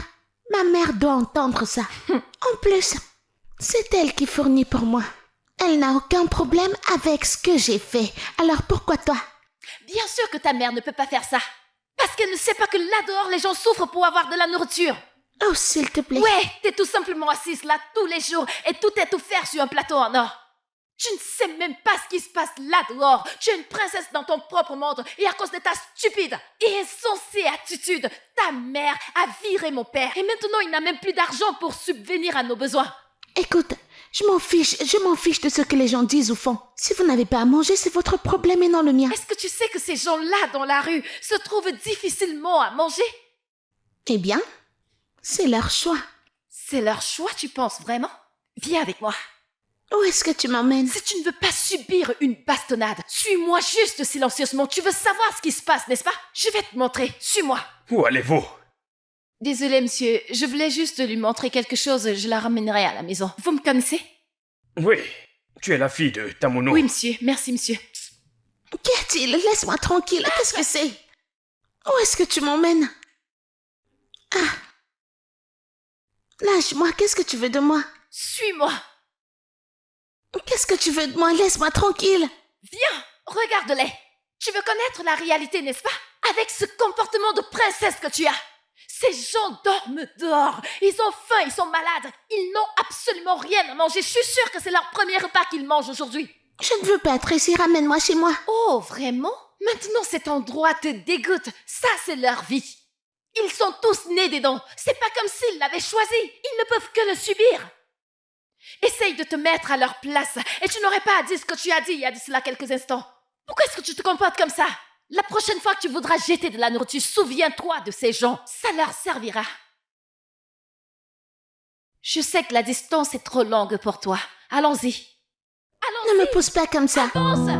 Ma mère doit entendre ça. En plus, c'est elle qui fournit pour moi. Elle n'a aucun problème avec ce que j'ai fait. Alors pourquoi toi? Bien sûr que ta mère ne peut pas faire ça. Parce qu'elle ne sait pas que là dehors, les gens souffrent pour avoir de la nourriture. Oh, s'il te plaît. Ouais, t'es tout simplement assise là tous les jours et tout est offert sur un plateau en or. Tu ne sais même pas ce qui se passe là dehors. Tu es une princesse dans ton propre monde et à cause de ta stupide et insensée attitude, ta mère a viré mon père et maintenant il n'a même plus d'argent pour subvenir à nos besoins. Écoute, je m'en fiche de ce que les gens disent ou font. Si vous n'avez pas à manger, c'est votre problème et non le mien. Est-ce que tu sais que ces gens-là dans la rue se trouvent difficilement à manger? Eh bien, c'est leur choix. C'est leur choix, tu penses vraiment? Viens avec moi. Où est-ce que tu m'emmènes? Si tu ne veux pas subir une bastonnade, suis-moi juste silencieusement. Tu veux savoir ce qui se passe, n'est-ce pas? Je vais te montrer. Suis-moi. Où allez-vous? Désolé, monsieur. Je voulais juste lui montrer quelque chose. Je la ramènerai à la maison. Vous me connaissez? Oui, tu es la fille de Tamuno. Oui, monsieur. Merci, monsieur. Qu'y a-t-il? Laisse-moi tranquille. Qu'est-ce que c'est? Où est-ce que tu m'emmènes? Ah. Lâche-moi. Qu'est-ce que tu veux de moi? Suis-moi. Qu'est-ce que tu veux de moi? Laisse-moi tranquille. Viens, regarde-les. Tu veux connaître la réalité, n'est-ce pas? Avec ce comportement de princesse que tu as. Ces gens dorment dehors. Ils ont faim, ils sont malades. Ils n'ont absolument rien à manger. Je suis sûre que c'est leur premier repas qu'ils mangent aujourd'hui. Je ne veux pas être ici. Ramène-moi chez moi. Oh, vraiment? Maintenant, cet endroit te dégoûte. Ça, c'est leur vie. Ils sont tous nés dedans. C'est pas comme s'ils l'avaient choisi. Ils ne peuvent que le subir. Essaye de te mettre à leur place et tu n'aurais pas à dire ce que tu as dit il y a de cela quelques instants. Pourquoi est-ce que tu te comportes comme ça? La prochaine fois que tu voudras jeter de la nourriture, souviens-toi de ces gens. Ça leur servira. Je sais que la distance est trop longue pour toi. Allons-y. Allons-y. Ne me pousse pas comme ça. Avance.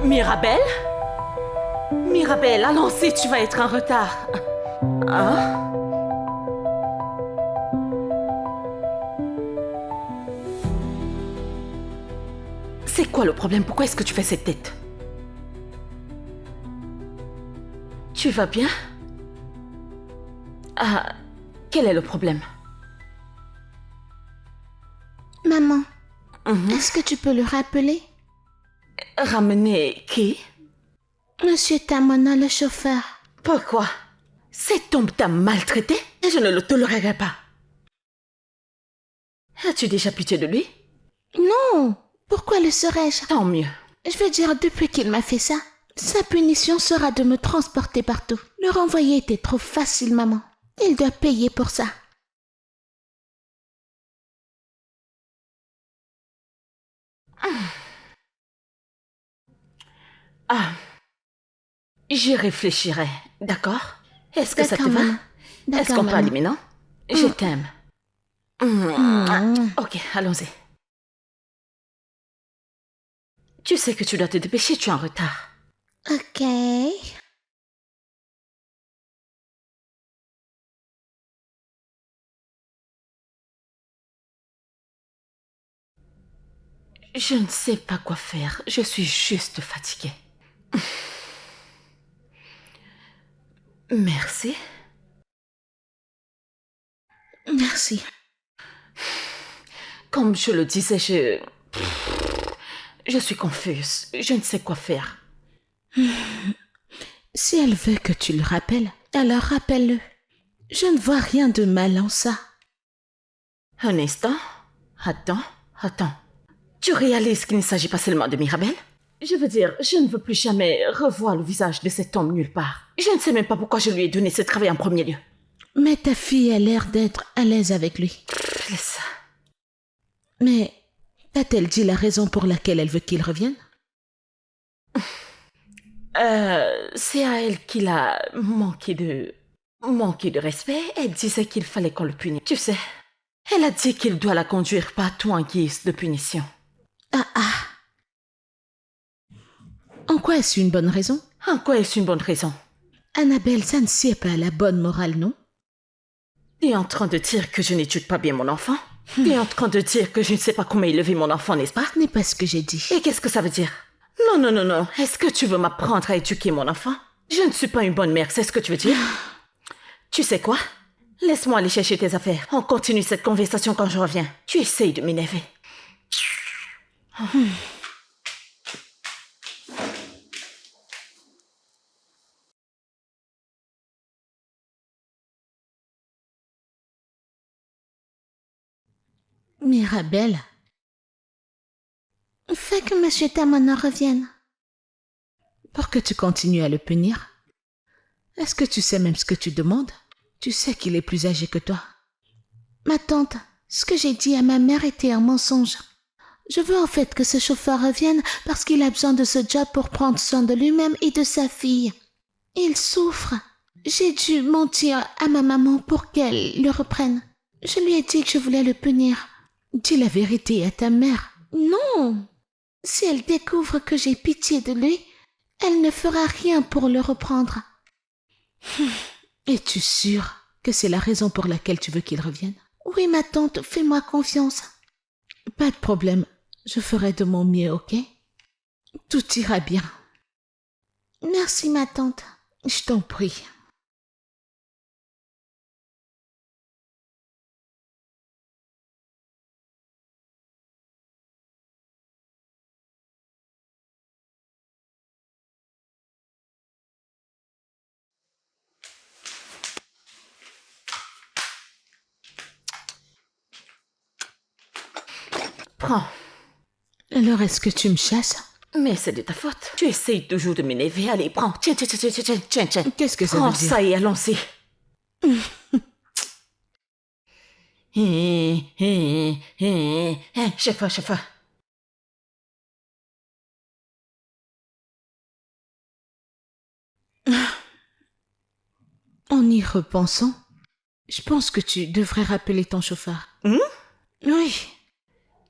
Mirabelle? Mirabelle, allons-y, tu vas être en retard. Hein? C'est quoi le problème? Pourquoi est-ce que tu fais cette tête? Tu vas bien? Ah, quel est le problème? Maman, Mhm. est-ce que tu peux le rappeler? Ramener qui? Monsieur Tamona, le chauffeur. Pourquoi? Cet homme t'a maltraité et je ne le tolérerai pas. As-tu déjà pitié de lui? Non, pourquoi le serais-je? Tant mieux. Je veux dire, depuis qu'il m'a fait ça, sa punition sera de me transporter partout. Le renvoyer était trop facile, maman. Il doit payer pour ça. Ah, j'y réfléchirai, d'accord? Est-ce que ça te D'accord, va? maman. Est-ce D'accord, qu'on peut maman. aller maintenant? Je t'aime. Ok, allons-y. Tu sais que tu dois te dépêcher, tu es en retard. Ok. Je ne sais pas quoi faire, je suis juste fatiguée. Merci. Merci. Comme je le disais, je suis confuse. Je ne sais quoi faire. Si elle veut que tu le rappelles, alors rappelle-le. Je ne vois rien de mal en ça. Un instant. Attends. Tu réalises qu'il ne s'agit pas seulement de Mirabelle? Je veux dire, je ne veux plus jamais revoir le visage de cet homme nulle part. Je ne sais même pas pourquoi je lui ai donné ce travail en premier lieu. Mais ta fille a l'air d'être à l'aise avec lui. Laisse ça. Mais t'a-t-elle dit la raison pour laquelle elle veut qu'il revienne? C'est à elle qu'il a manqué de respect. Elle disait qu'il fallait qu'on le punisse. Tu sais, elle a dit qu'il doit la conduire partout en guise de punition. Ah. En quoi est-ce une bonne raison? En quoi est-ce une bonne raison? Annabelle, ça ne sied pas à la bonne morale, non? Tu es en train de dire que je n'éduque pas bien mon enfant? Tu es en train de dire que je ne sais pas comment élever mon enfant, n'est-ce pas? Ce n'est pas ce que j'ai dit. Et qu'est-ce que ça veut dire? Non. Est-ce que tu veux m'apprendre à éduquer mon enfant? Je ne suis pas une bonne mère, c'est ce que tu veux dire? Tu sais quoi? Laisse-moi aller chercher tes affaires. On continue cette conversation quand je reviens. Tu essayes de m'énerver. Mirabelle, fais que Monsieur Tamona revienne. Pour que tu continues à le punir. Est-ce que tu sais même ce que tu demandes? Tu sais qu'il est plus âgé que toi. Ma tante, ce que j'ai dit à ma mère était un mensonge. Je veux en fait que ce chauffeur revienne parce qu'il a besoin de ce job pour prendre soin de lui-même et de sa fille. Il souffre. J'ai dû mentir à ma maman pour qu'elle le reprenne. Je lui ai dit que je voulais le punir. Dis la vérité à ta mère. Non. Si elle découvre que j'ai pitié de lui, elle ne fera rien pour le reprendre. Es-tu sûre que c'est la raison pour laquelle tu veux qu'il revienne? Oui, ma tante, fais-moi confiance. Pas de problème, je ferai de mon mieux, ok? Tout ira bien. Merci, ma tante. Je t'en prie. Prends. Alors, est-ce que tu me chasses? Mais c'est de ta faute. Tu essayes toujours de m'énerver. Allez, prends. Tiens. Qu'est-ce que ça Prends veut dire? ça et allons-y. Chef. En y repensant, je pense que tu devrais rappeler ton chauffeur. Oui.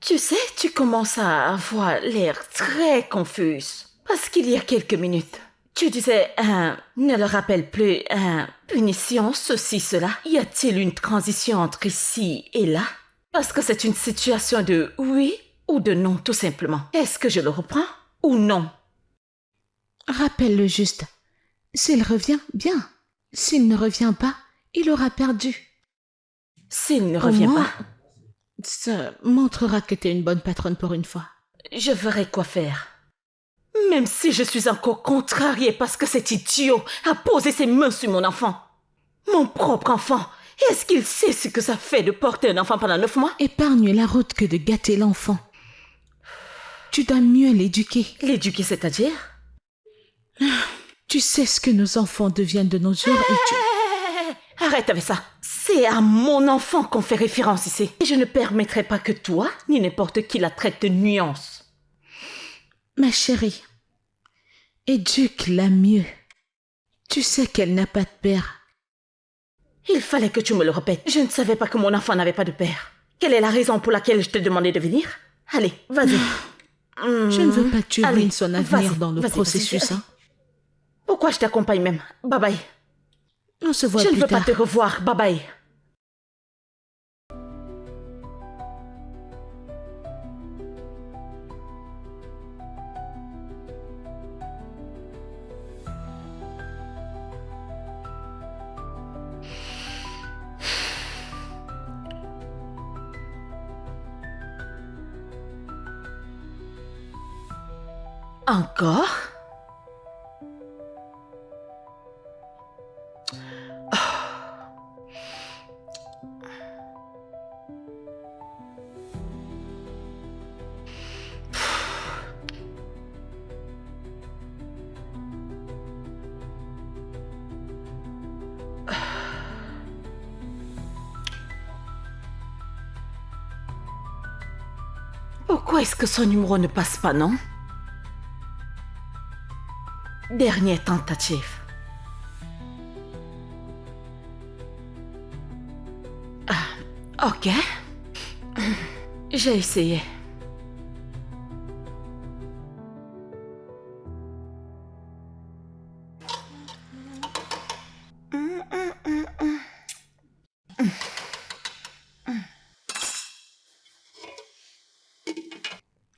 Tu sais, tu commences à avoir l'air très confuse. Parce qu'il y a quelques minutes, tu disais, ne le rappelle plus, punition, ceci, cela. Y a-t-il une transition entre ici et là? Parce que c'est une situation de oui ou de non, tout simplement. Est-ce que je le reprends ou non? Rappelle-le juste. S'il revient, bien. S'il ne revient pas, il aura perdu. S'il ne Au revient moins, pas, ça montrera que tu es une bonne patronne pour une fois. je verrai quoi faire. Même si je suis encore contrariée parce que cet idiot a posé ses mains sur mon enfant. Mon propre enfant. Est-ce qu'il sait ce que ça fait de porter un enfant pendant 9 mois? Épargne la route que de gâter l'enfant. Tu dois mieux l'éduquer. L'éduquer, c'est-à-dire? Tu sais ce que nos enfants deviennent de nos jours et tu... Arrête avec ça. C'est à mon enfant qu'on fait référence ici. Et je ne permettrai pas que toi, ni n'importe qui la traite de nuance. Ma chérie, éduque-la mieux. Tu sais qu'elle n'a pas de père. Il fallait que tu me le répètes. Je ne savais pas que mon enfant n'avait pas de père. Quelle est la raison pour laquelle je t'ai demandé de venir? Allez, vas-y. Je ne veux pas que tu Allez, ruines son avenir vas-y, dans le vas-y, processus. vas-y. Hein. Pourquoi je t'accompagne même? Bye bye. On se voit Je ne plus veux pas tard. te revoir. Bye bye. Encore? Pourquoi est-ce que son numéro ne passe pas, non? Dernière tentative. Ah, ok. J'ai essayé.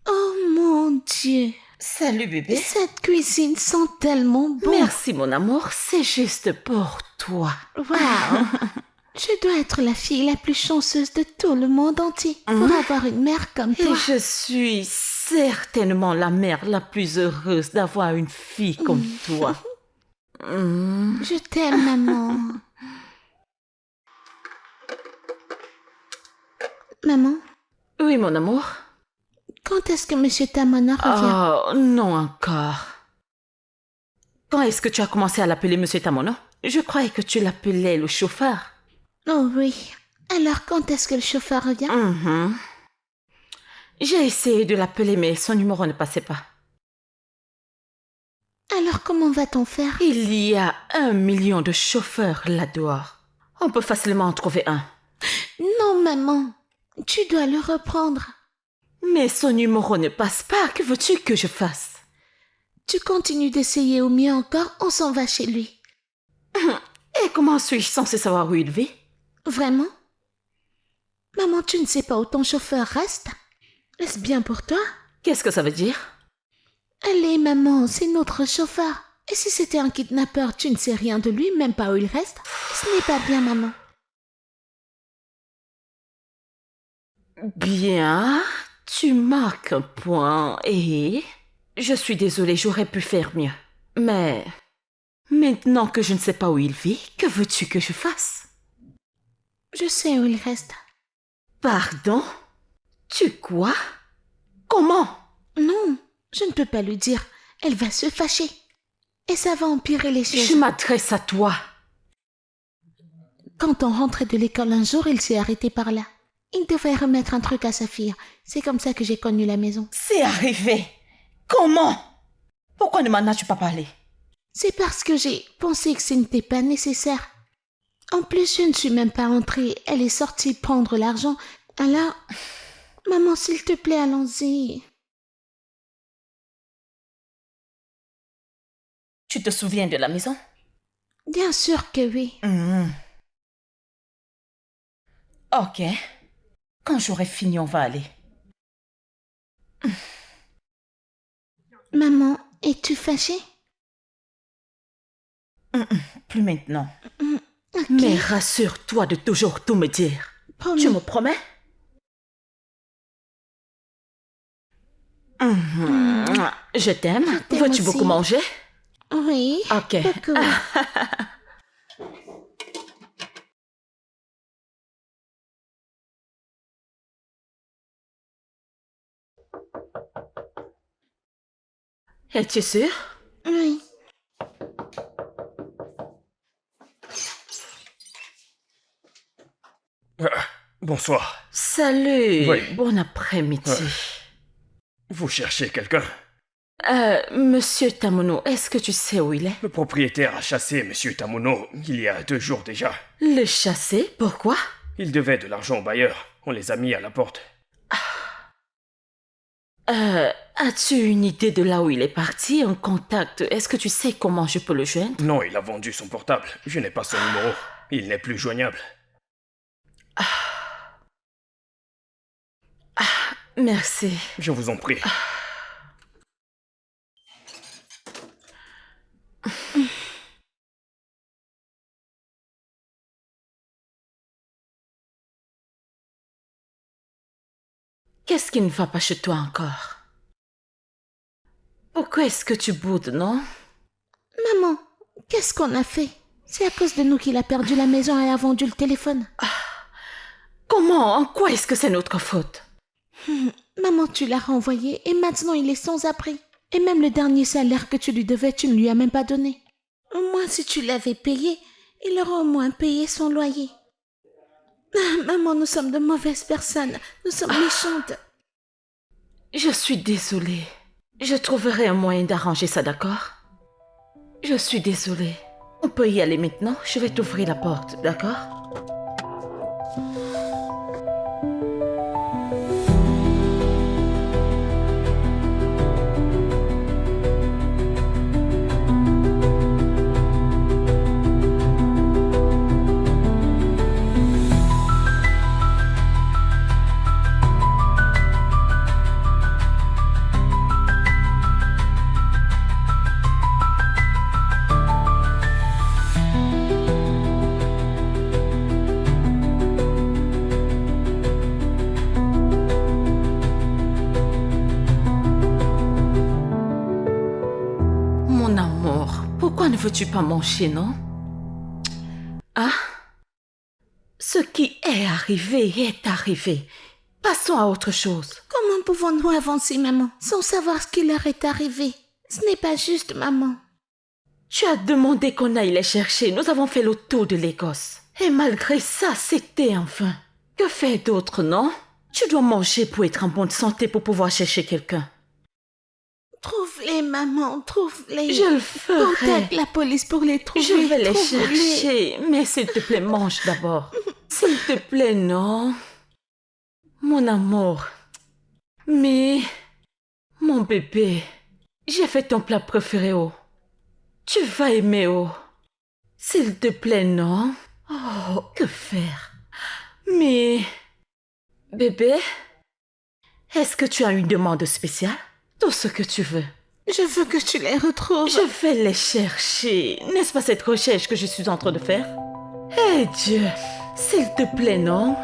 Oh mon Dieu. Salut bébé. Cette cuisine sent tellement bon. Merci mon amour, c'est juste pour toi. Waouh. Je dois être la fille la plus chanceuse de tout le monde entier pour avoir une mère comme Et toi. je suis certainement la mère la plus heureuse d'avoir une fille comme toi. Je t'aime, maman. Maman, Oui mon amour. quand est-ce que Monsieur Tamona revient? Oh, non encore. Quand est-ce que tu as commencé à l'appeler Monsieur Tamono? Je croyais que tu l'appelais le chauffeur. Oh oui. Alors quand est-ce que le chauffeur revient? J'ai essayé de l'appeler, mais son numéro ne passait pas. Alors comment va-t-on faire? Il y a 1 million de chauffeurs là-dehors. On peut facilement en trouver un. Non, maman. Tu dois le reprendre. Mais son numéro ne passe pas. Que veux-tu que je fasse? Tu continues d'essayer au mieux encore, on s'en va chez lui. Et comment suis-je censée savoir où il vit? Vraiment? Maman, tu ne sais pas où ton chauffeur reste? Est-ce bien pour toi? Qu'est-ce que ça veut dire? Allez, maman, c'est notre chauffeur. Et si c'était un kidnappeur, tu ne sais rien de lui, même pas où il reste? Ce n'est pas bien, maman. Bien, tu marques un point et... Je suis désolée, j'aurais pu faire mieux. Mais... Maintenant que je ne sais pas où il vit, que veux-tu que je fasse? Je sais où il reste. Pardon? Tu quoi? Comment? Non, je ne peux pas lui dire. Elle va se fâcher. Et ça va empirer les choses. Je m'adresse à toi. Quand on rentrait de l'école un jour, il s'est arrêté par là. Il devait remettre un truc à sa fille. C'est comme ça que j'ai connu la maison. C'est arrivé. Comment? Pourquoi ne m'en as-tu pas parlé? C'est parce que j'ai pensé que ce n'était pas nécessaire. En plus, je ne suis même pas entrée. Elle est sortie prendre l'argent. Alors, maman, s'il te plaît, allons-y. Tu te souviens de la maison? Bien sûr que oui. Ok. Quand j'aurai fini, on va aller. Maman, es-tu fâchée? Plus maintenant. Ok. Mais rassure-toi de toujours tout me dire. Promis. Tu me promets? Je t'aime. t'aime Veux-tu aussi. beaucoup manger? Oui. Ok. Beaucoup. Es-tu sûre? Oui. Bonsoir. Salut. Oui. Bon après-midi. Vous cherchez quelqu'un? Monsieur Tamono, est-ce que tu sais où il est? Le propriétaire a chassé Monsieur Tamuno il y a 2 jours déjà. Le chasser? Pourquoi? Il devait de l'argent au bailleur. On les a mis à la porte. As-tu une idée de là où il est parti? Un contact? Est-ce que tu sais comment je peux le joindre? Non, il a vendu son portable. Je n'ai pas son numéro. Il n'est plus joignable. Merci. Je vous en prie. Qu'est-ce qui ne va pas chez toi encore? Pourquoi est-ce que tu boudes, non? Maman, qu'est-ce qu'on a fait? C'est à cause de nous qu'il a perdu la maison et a vendu le téléphone. Comment? En quoi est-ce que c'est notre faute? Maman, tu l'as renvoyé et maintenant il est sans abri. Et même le dernier salaire que tu lui devais, tu ne lui as même pas donné. Au moins, si tu l'avais payé, il aurait au moins payé son loyer. Maman, nous sommes de mauvaises personnes. Nous sommes méchantes. Je suis désolée. Je trouverai un moyen d'arranger ça, d'accord? Je suis désolée. On peut y aller maintenant? Je vais t'ouvrir la porte, d'accord? Mon amour, pourquoi ne veux-tu pas manger, non? Ah? Ce qui est arrivé est arrivé. Passons à autre chose. Comment pouvons-nous avancer, maman, sans savoir ce qui leur est arrivé? Ce n'est pas juste, maman. Tu as demandé qu'on aille les chercher. Nous avons fait le tour de l'Écosse. Et malgré ça, c'était en vain. Que faire d'autre, non? Tu dois manger pour être en bonne santé pour pouvoir chercher quelqu'un. Trouve-les, maman, trouve-les. Je le ferai. Contacte la police pour les trouver. Je vais les trouve-les. chercher. Mais s'il te plaît, mange d'abord. S'il te plaît, non. Mon amour. Mais, mon bébé, j'ai fait ton plat préféré, oh. Tu vas aimer, oh. S'il te plaît, non. Oh, que faire? Mais, bébé, est-ce que tu as une demande spéciale? Tout ce que tu veux. Je veux que tu les retrouves. Je vais les chercher. N'est-ce pas cette recherche que je suis en train de faire? Eh Dieu, s'il te plaît, non?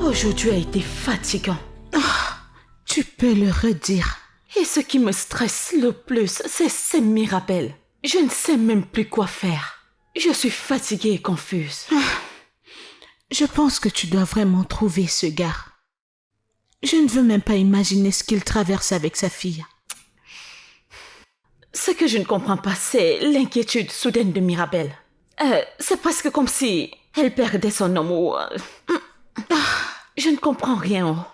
Aujourd'hui a été fatigant. Tu peux le redire. Et ce qui me stresse le plus, c'est Mirabelle. Je ne sais même plus quoi faire. Je suis fatiguée et confuse. Je pense que tu dois vraiment trouver ce gars. Je ne veux même pas imaginer ce qu'il traverse avec sa fille. Ce que je ne comprends pas, c'est l'inquiétude soudaine de Mirabelle. C'est presque comme si elle perdait son homme ou... Je ne comprends rien.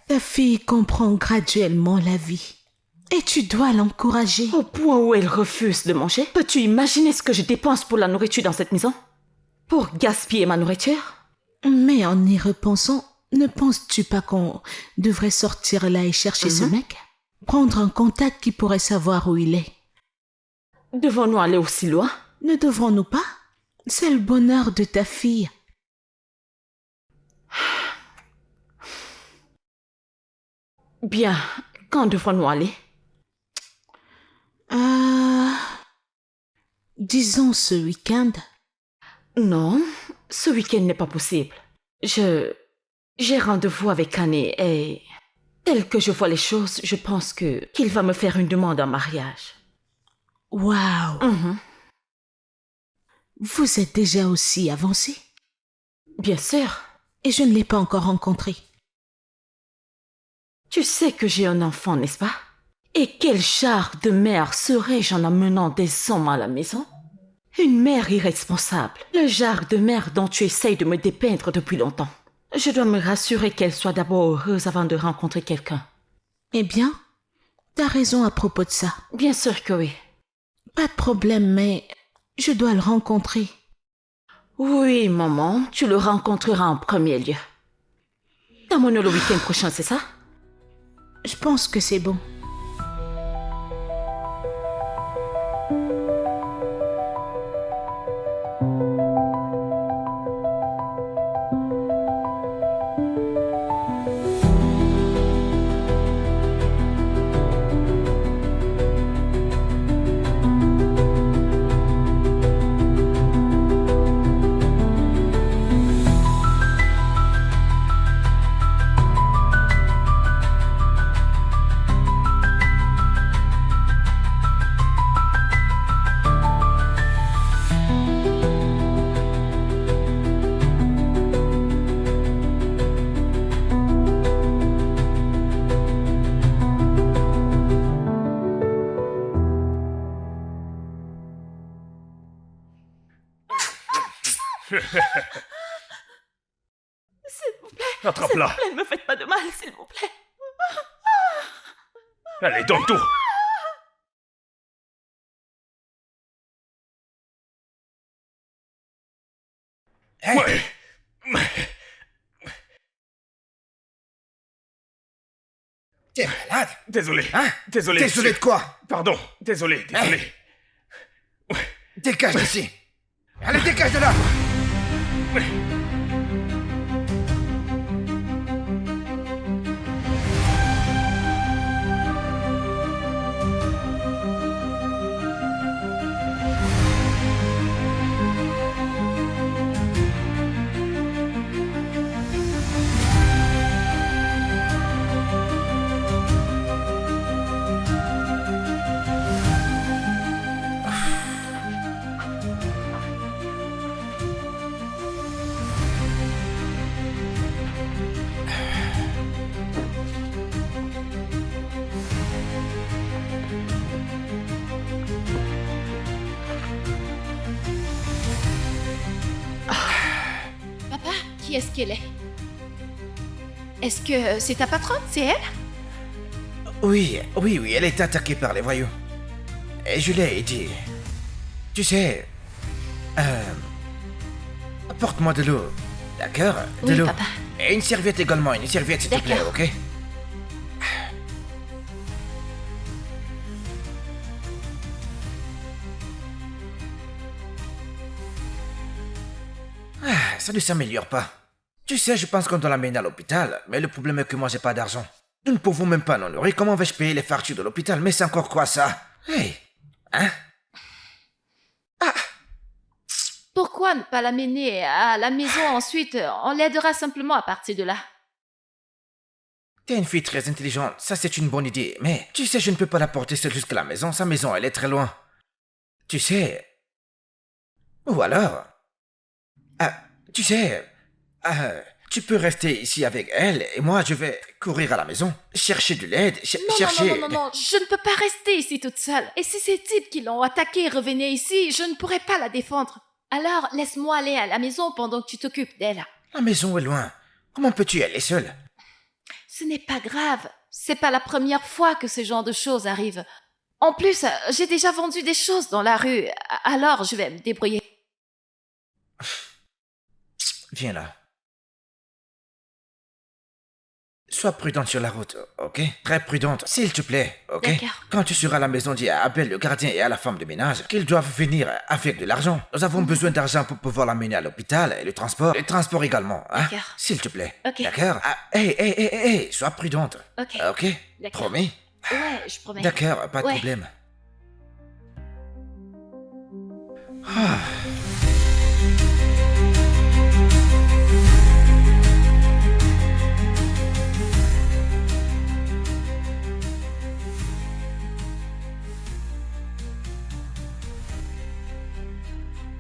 Ta fille comprend graduellement la vie. Et tu dois l'encourager. Au point où elle refuse de manger. Peux-tu imaginer ce que je dépense pour la nourriture dans cette maison? Pour gaspiller ma nourriture? Mais en y repensant, ne penses-tu pas qu'on devrait sortir là et chercher ce mec? Prendre un contact qui pourrait savoir où il est. Devons-nous aller aussi loin? Ne devrons-nous pas? C'est le bonheur de ta fille. Bien, quand devrons-nous aller? Disons ce week-end. Non, ce week-end n'est pas possible. J'ai rendez-vous avec Annie et tel que je vois les choses, je pense qu'il va me faire une demande en mariage. Waouh! Vous êtes déjà aussi avancé? Bien sûr. Et je ne l'ai pas encore rencontré. Tu sais que j'ai un enfant, n'est-ce pas? Et quel genre de mère serais-je en amenant des hommes à la maison? Une mère irresponsable. Le genre de mère dont tu essayes de me dépeindre depuis longtemps. Je dois me rassurer qu'elle soit d'abord heureuse avant de rencontrer quelqu'un. Eh bien, t'as raison à propos de ça. Bien sûr que oui. Pas de problème, mais je dois le rencontrer. Oui, maman, tu le rencontreras en premier lieu. T'amènes le week-end prochain, c'est ça? Je pense que c'est bon. S'il vous plaît. Attrape-la. S'il vous plaît, ne me faites pas de mal, s'il vous plaît. Allez, donne tout. Hey, Ouais. t'es malade? Désolé. Hein? Désolé. Désolé de quoi? Pardon. Désolé. Dégage d'ici. Allez, dégage de là. Papa, qui est-ce qu'elle est? Est-ce que c'est ta patronne, c'est elle? Oui, elle est attaquée par les voyous. Et je l'ai dit. Tu sais... apporte-moi de l'eau. D'accord? De Oui, l'eau. papa. Et une serviette également, une serviette s'il te plaît, D'accord. ok? Ça ne s'améliore pas. Tu sais, je pense qu'on doit l'amener à l'hôpital, mais le problème est que moi j'ai pas d'argent. Nous ne pouvons même pas nous nourrir. Comment vais-je payer les factures de l'hôpital? Mais c'est encore quoi ça? Hey! Hein? Pourquoi ne pas l'amener à la maison ensuite? On l'aidera simplement à partir de là. T'es une fille très intelligente, ça c'est une bonne idée. Mais tu sais, je ne peux pas la porter seule jusqu'à la maison. Sa maison, elle est très loin. Tu sais... Ou alors... tu sais... tu peux rester ici avec elle et moi je vais courir à la maison, chercher de l'aide, chercher... Non, je ne peux pas rester ici toute seule. Et si ces types qui l'ont attaquée revenaient ici, je ne pourrais pas la défendre. Alors, laisse-moi aller à la maison pendant que tu t'occupes d'elle. La maison est loin. Comment peux-tu y aller seule? Ce n'est pas grave. C'est pas la première fois que ce genre de choses arrivent. En plus, j'ai déjà vendu des choses dans la rue, alors je vais me débrouiller. Viens là. Sois prudente sur la route, ok? Très prudente, s'il te plaît, ok? D'accord. Quand tu seras à la maison, dis à Abel, le gardien et à la femme de ménage qu'ils doivent venir avec de l'argent. Nous avons besoin d'argent pour pouvoir l'amener à l'hôpital et le transport. Le transport également, hein? D'accord. S'il te plaît. Ok. D'accord? Ah, hey, sois prudente. Ok. Ok? D'accord. Promis? Ouais, je promets. D'accord, pas de Ouais. problème. Ah.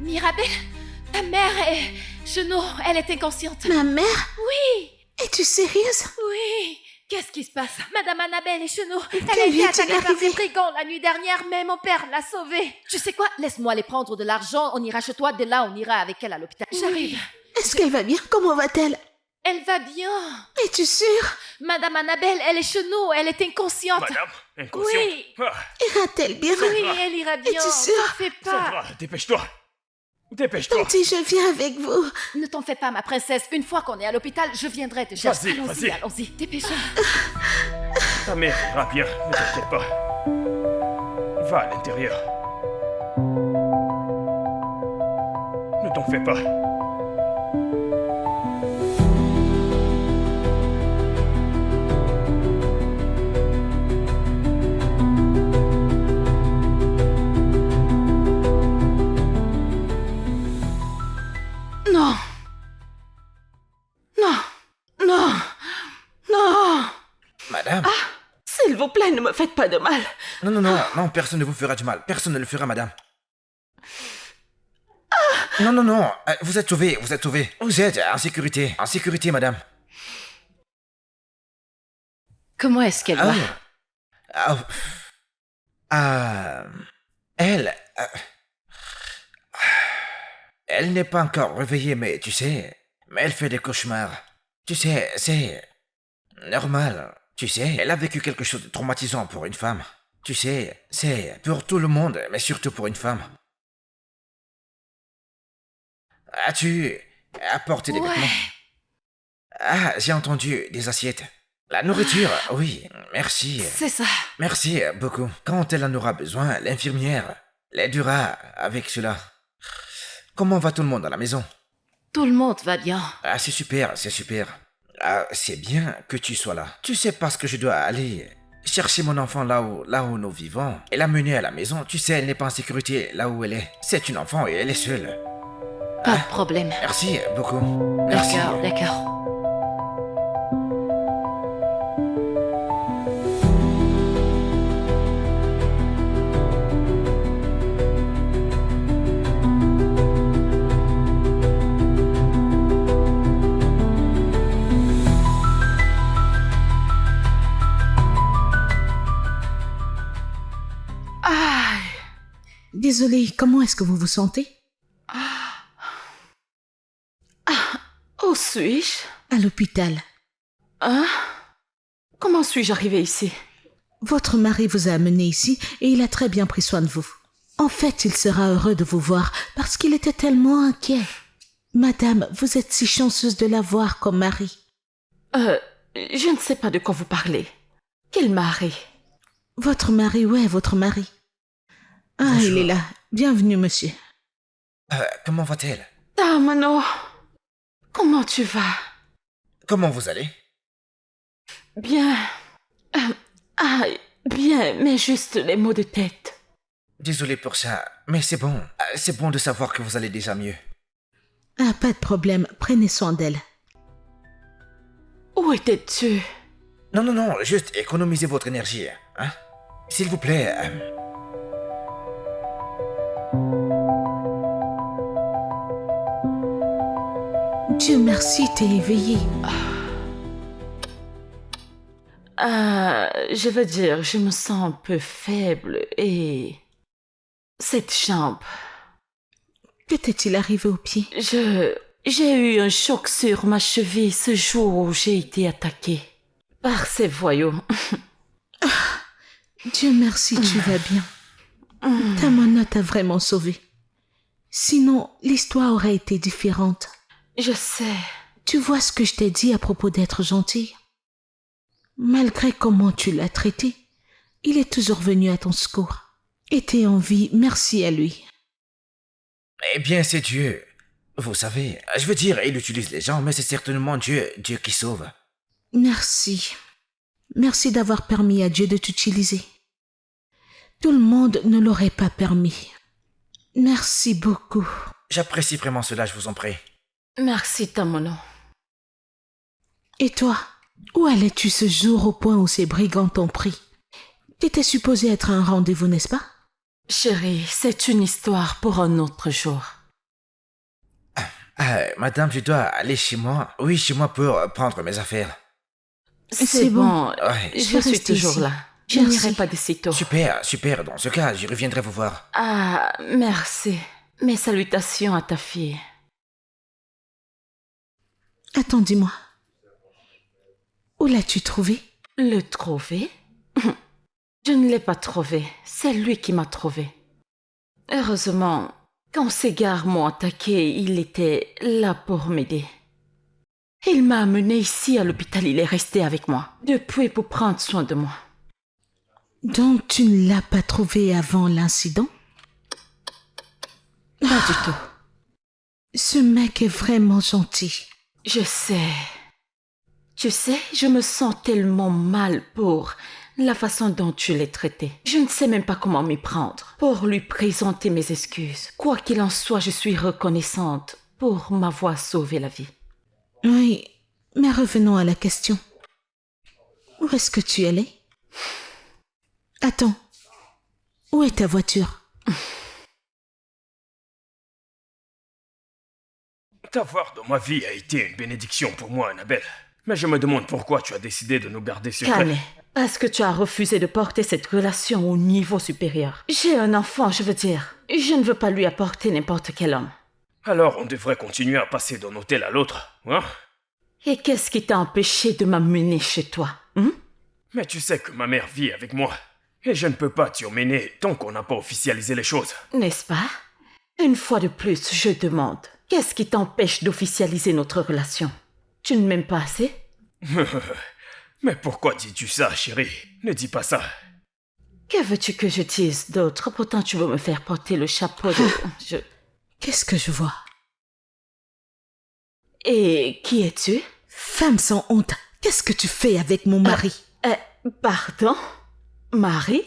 Mirabelle, ta mère est... Genou, elle est inconsciente. Ma mère? Oui, Es-tu sérieuse? oui. Qu'est-ce qui se passe? Madame Annabelle est genou. Elle Que a été lui est-il attaquée par arrivé? des brigands la nuit dernière, mais mon père l'a sauvée. Tu sais quoi? Laisse-moi aller prendre de l'argent, on ira chez toi. Dès là, on ira avec elle à l'hôpital. J'arrive. Est-ce qu'elle va bien? Comment va-t-elle? Elle va bien. Es-tu sûre? Madame Annabelle, elle est genou, elle est inconsciente. Madame, inconsciente. Oui. Ah, Ira-t-elle bien? Oui, elle ira bien. Es-tu sûre? T'en fais pas. Sandra, dépêche-toi. Dépêche-toi. Tante, je viens avec vous. Ne t'en fais pas, ma princesse. Une fois qu'on est à l'hôpital, je viendrai te chercher. Vas-y, Allons-y, vas-y. allons-y. Dépêchons. Ta mère ira bien, ne t'inquiète pas. Va à l'intérieur. Ne t'en fais pas. Non. Non. Non. Non. Madame? S'il vous plaît, ne me faites pas de mal. Non, personne ne vous fera du mal. Personne ne le fera, madame. Non, vous êtes sauvée, vous êtes sauvée. Vous êtes en sécurité, madame. Comment est-ce qu'elle va? Ah, elle... elle n'est pas encore réveillée, mais tu sais... Mais elle fait des cauchemars. Tu sais, c'est... normal. Tu sais, elle a vécu quelque chose de traumatisant pour une femme. Tu sais, c'est pour tout le monde, mais surtout pour une femme. As-tu apporté des Ouais. vêtements? Ah, j'ai entendu des assiettes. La nourriture, oui, merci. C'est ça. Merci beaucoup. Quand elle en aura besoin, l'infirmière l'aidera avec cela. Comment va tout le monde à la maison? Tout le monde va bien. Ah, c'est super, c'est super. Ah, c'est bien que tu sois là. Tu sais parce que je dois aller chercher mon enfant là où nous vivons et l'amener à la maison. Tu sais, elle n'est pas en sécurité là où elle est. C'est une enfant et elle est seule. Pas de problème. Merci beaucoup. Merci. D'accord. Aïe. Désolée, comment est-ce que vous vous sentez? Où suis-je? À l'hôpital. Hein? Comment suis-je arrivée ici? Votre mari vous a amené ici et il a très bien pris soin de vous. En fait, il sera heureux de vous voir parce qu'il était tellement inquiet. Madame, vous êtes si chanceuse de l'avoir comme mari. Je ne sais pas de quoi vous parlez. Quel mari? Votre mari, ouais, votre mari. Ah, Bonjour. il est là. Bienvenue, monsieur. Comment va-t-elle? Mano, comment tu vas? Comment vous allez? Bien. Bien, mais juste les maux de tête. Désolé pour ça, mais c'est bon. C'est bon de savoir que vous allez déjà mieux. Ah, pas de problème. Prenez soin d'elle. Où étais-tu? Non, juste économisez votre énergie, hein? S'il vous plaît. Dieu merci, t'es éveillée. Je veux dire, je me sens un peu faible et... Cette jambe, Que t'est-il arrivé au pied? j'ai eu un choc sur ma cheville ce jour où j'ai été attaquée par ces voyous. Dieu merci, tu vas bien. Ta mana t'a vraiment sauvée. Sinon, l'histoire aurait été différente. Je sais. Tu vois ce que je t'ai dit à propos d'être gentille? Malgré comment tu l'as traité, il est toujours venu à ton secours. Et t'es en vie, merci à lui. Eh bien, c'est Dieu. Vous savez, je veux dire, il utilise les gens, mais c'est certainement Dieu qui sauve. Merci. Merci d'avoir permis à Dieu de t'utiliser. Tout le monde ne l'aurait pas permis. Merci beaucoup. J'apprécie vraiment cela, je vous en prie. Merci, Tamono. Et toi, où allais-tu ce jour au point où ces brigands t'ont pris? T'étais supposé être un rendez-vous, n'est-ce pas? Chérie, c'est une histoire pour un autre jour. Madame, je dois aller chez moi. Oui, chez moi pour prendre mes affaires. C'est bon, Ouais. je suis rester toujours ici. là. Je Merci. n'irai pas d'ici tôt. Super. Dans ce cas, je reviendrai vous voir. Ah, merci. Mes salutations à ta fille. Attends, dis-moi. Où l'as-tu trouvé? Le trouver? Je ne l'ai pas trouvé. C'est lui qui m'a trouvé. Heureusement, quand ces gars m'ont attaqué, il était là pour m'aider. Il m'a amené ici à l'hôpital. Il est resté avec moi depuis pour prendre soin de moi. Donc tu ne l'as pas trouvé avant l'incident? Pas du tout. Ce mec est vraiment gentil. Je sais. Tu sais, je me sens tellement mal pour la façon dont tu l'as traité. Je ne sais même pas comment m'y prendre pour lui présenter mes excuses. Quoi qu'il en soit, je suis reconnaissante pour m'avoir sauvé la vie. Oui, mais revenons à la question. Où est-ce que tu allais? Attends, où est ta voiture? T'avoir dans ma vie a été une bénédiction pour moi, Annabelle. Mais je me demande pourquoi tu as décidé de nous garder secrets. Calme, parce que tu as refusé de porter cette relation au niveau supérieur. J'ai un enfant, je veux dire. Je ne veux pas lui apporter n'importe quel homme. Alors on devrait continuer à passer d'un hôtel à l'autre, hein? Et qu'est-ce qui t'a empêché de m'amener chez toi, hein? Mais tu sais que ma mère vit avec moi. Et je ne peux pas t'y emmener tant qu'on n'a pas officialisé les choses. N'est-ce pas? Une fois de plus, je demande, qu'est-ce qui t'empêche d'officialiser notre relation? Tu ne m'aimes pas assez? Mais pourquoi dis-tu ça, chérie? Ne dis pas ça. Que veux-tu que je dise d'autre? Pourtant, tu veux me faire porter le chapeau de... Qu'est-ce que je vois? Et qui es-tu? Femme sans honte, qu'est-ce que tu fais avec mon mari? Pardon? Marie?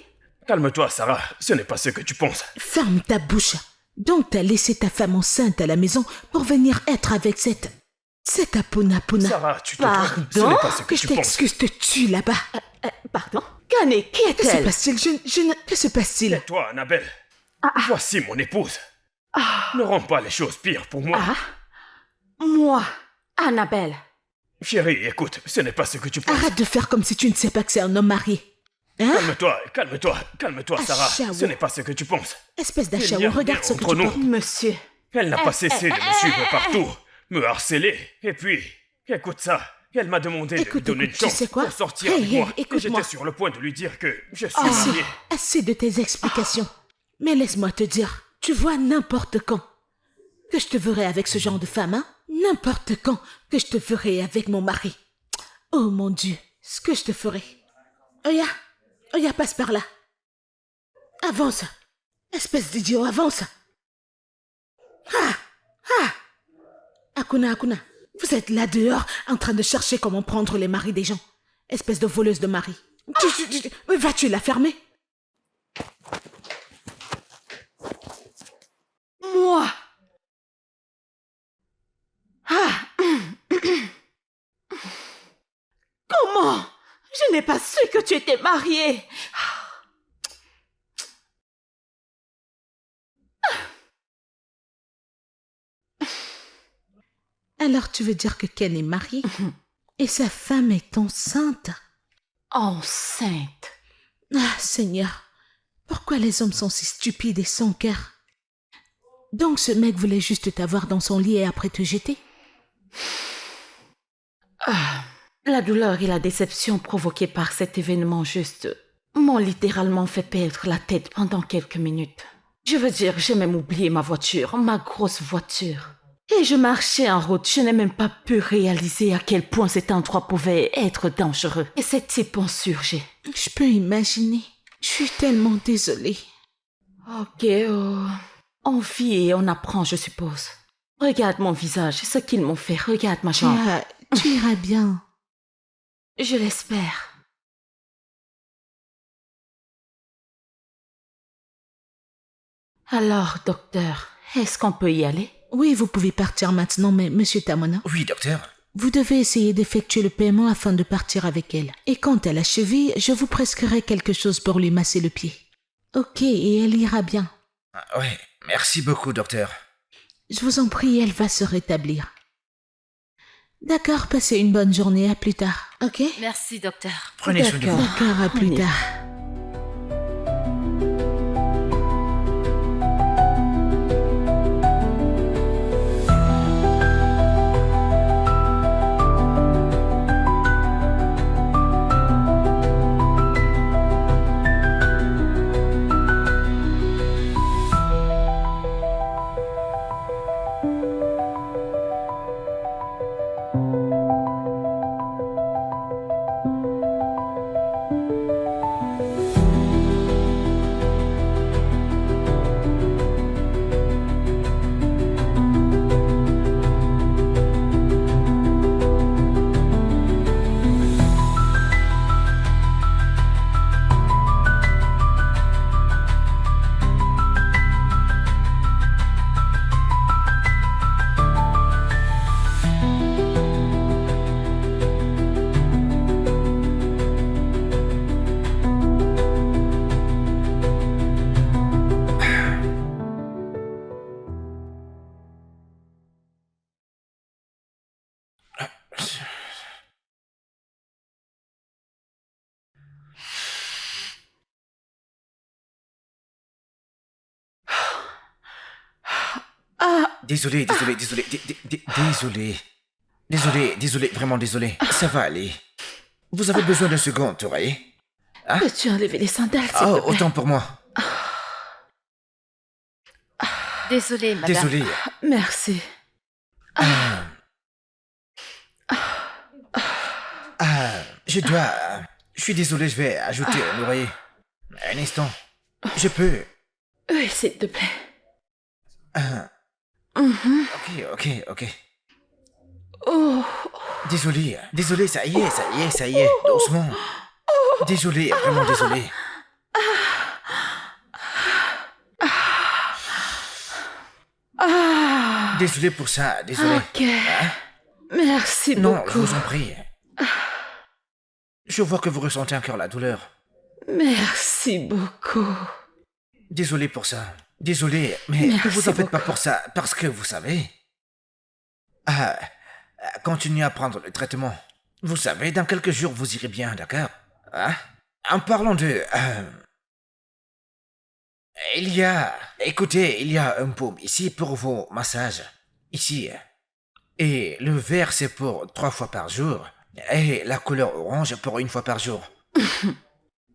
Calme-toi, Sarah. Ce n'est pas ce que tu penses. Ferme ta bouche. Donc t'as laissé ta femme enceinte à la maison pour venir être avec cette Apuna. Sarah, tu te Pardon? trompes. Ce n'est pas ce que Que je tu penses. t'excuse, te tue là-bas. Pardon? Kane, qui Que se est-elle? passe-t-il? Que se passe-t-il? Et toi, Annabelle, voici mon épouse. Ne rends pas les choses pires pour moi. Moi, Annabelle. Chérie, écoute, ce n'est pas ce que tu penses. Arrête de faire comme si tu ne sais pas que c'est un homme marié. Hein? Calme-toi, Sarah. Chaos. Ce n'est pas ce que tu penses. Espèce Il y a d'achat, regarde rien ce que entre tu nous. portes. Monsieur. Elle n'a pas cessé de me suivre partout, me harceler, et puis, écoute ça, elle m'a demandé de lui Écoute, donner une tu chance sais quoi? pour sortir Hey, avec moi, et écoute-moi. j'étais sur le point de lui dire que je suis Assez, marié. assez de tes explications. Mais laisse-moi te dire, tu vois n'importe quand que je te verrai avec ce genre de femme, hein? N'importe quand que je te verrai avec mon mari. Oh mon Dieu, ce que je te ferai. Oya, passe par là. Avance. Espèce d'idiot, avance. Akuna, vous êtes là dehors en train de chercher comment prendre les maris des gens. Espèce de voleuse de mari. Vas-tu la fermer? Moi. Comment? Je n'ai pas su que tu étais mariée. Alors tu veux dire que Ken est marié et sa femme est enceinte? Enceinte. Ah, Seigneur, pourquoi les hommes sont si stupides et sans cœur? Donc ce mec voulait juste t'avoir dans son lit et après te jeter? La douleur et la déception provoquées par cet événement juste m'ont littéralement fait perdre la tête pendant quelques minutes. Je veux dire, j'ai même oublié ma voiture, ma grosse voiture. Et je marchais en route, je n'ai même pas pu réaliser à quel point cet endroit pouvait être dangereux. Et ces types ont surgi. Je peux imaginer. Je suis tellement désolée. Ok, on vit et on apprend, je suppose. Regarde mon visage, ce qu'ils m'ont fait, regarde ma jambe. Tu iras bien. Je l'espère. Alors, docteur, est-ce qu'on peut y aller? Oui, vous pouvez partir maintenant, mais monsieur Tamona, Oui, docteur. vous devez essayer d'effectuer le paiement afin de partir avec elle. Et quand elle a cheville, je vous prescrirai quelque chose pour lui masser le pied. Ok, et elle ira bien. Oui, merci beaucoup, docteur. Je vous en prie, elle va se rétablir. D'accord, passez une bonne journée, à plus tard, ok? Merci, docteur. Prenez soin de vous. D'accord, à plus On y va. tard. Désolé, désolé, vraiment désolé. Ça va aller. Vous avez besoin d'un second, tu voyez? Peux-tu enlever les sandales, s'il Oh, te plaît? autant pour moi. Désolée, madame. Désolé. Merci. Je suis désolé, je vais ajouter un oreiller. Un instant. Je peux. Oui, s'il te plaît. Ok. Oh, Désolé, ça y est, doucement. Désolé, vraiment désolé. Désolé pour ça, désolé. ok. Merci Non, je beaucoup. vous en prie. Je vois que vous ressentez encore la douleur. Merci beaucoup. Désolé pour ça. Désolé, mais ne vous en faites pas pour ça, parce que vous savez... continuez à prendre le traitement. Vous savez, dans quelques jours, vous irez bien, d'accord? En parlant de... Écoutez, il y a un baume ici pour vos massages. Ici. Et le vert, c'est pour 3 fois par jour. Et la couleur orange pour 1 fois par jour.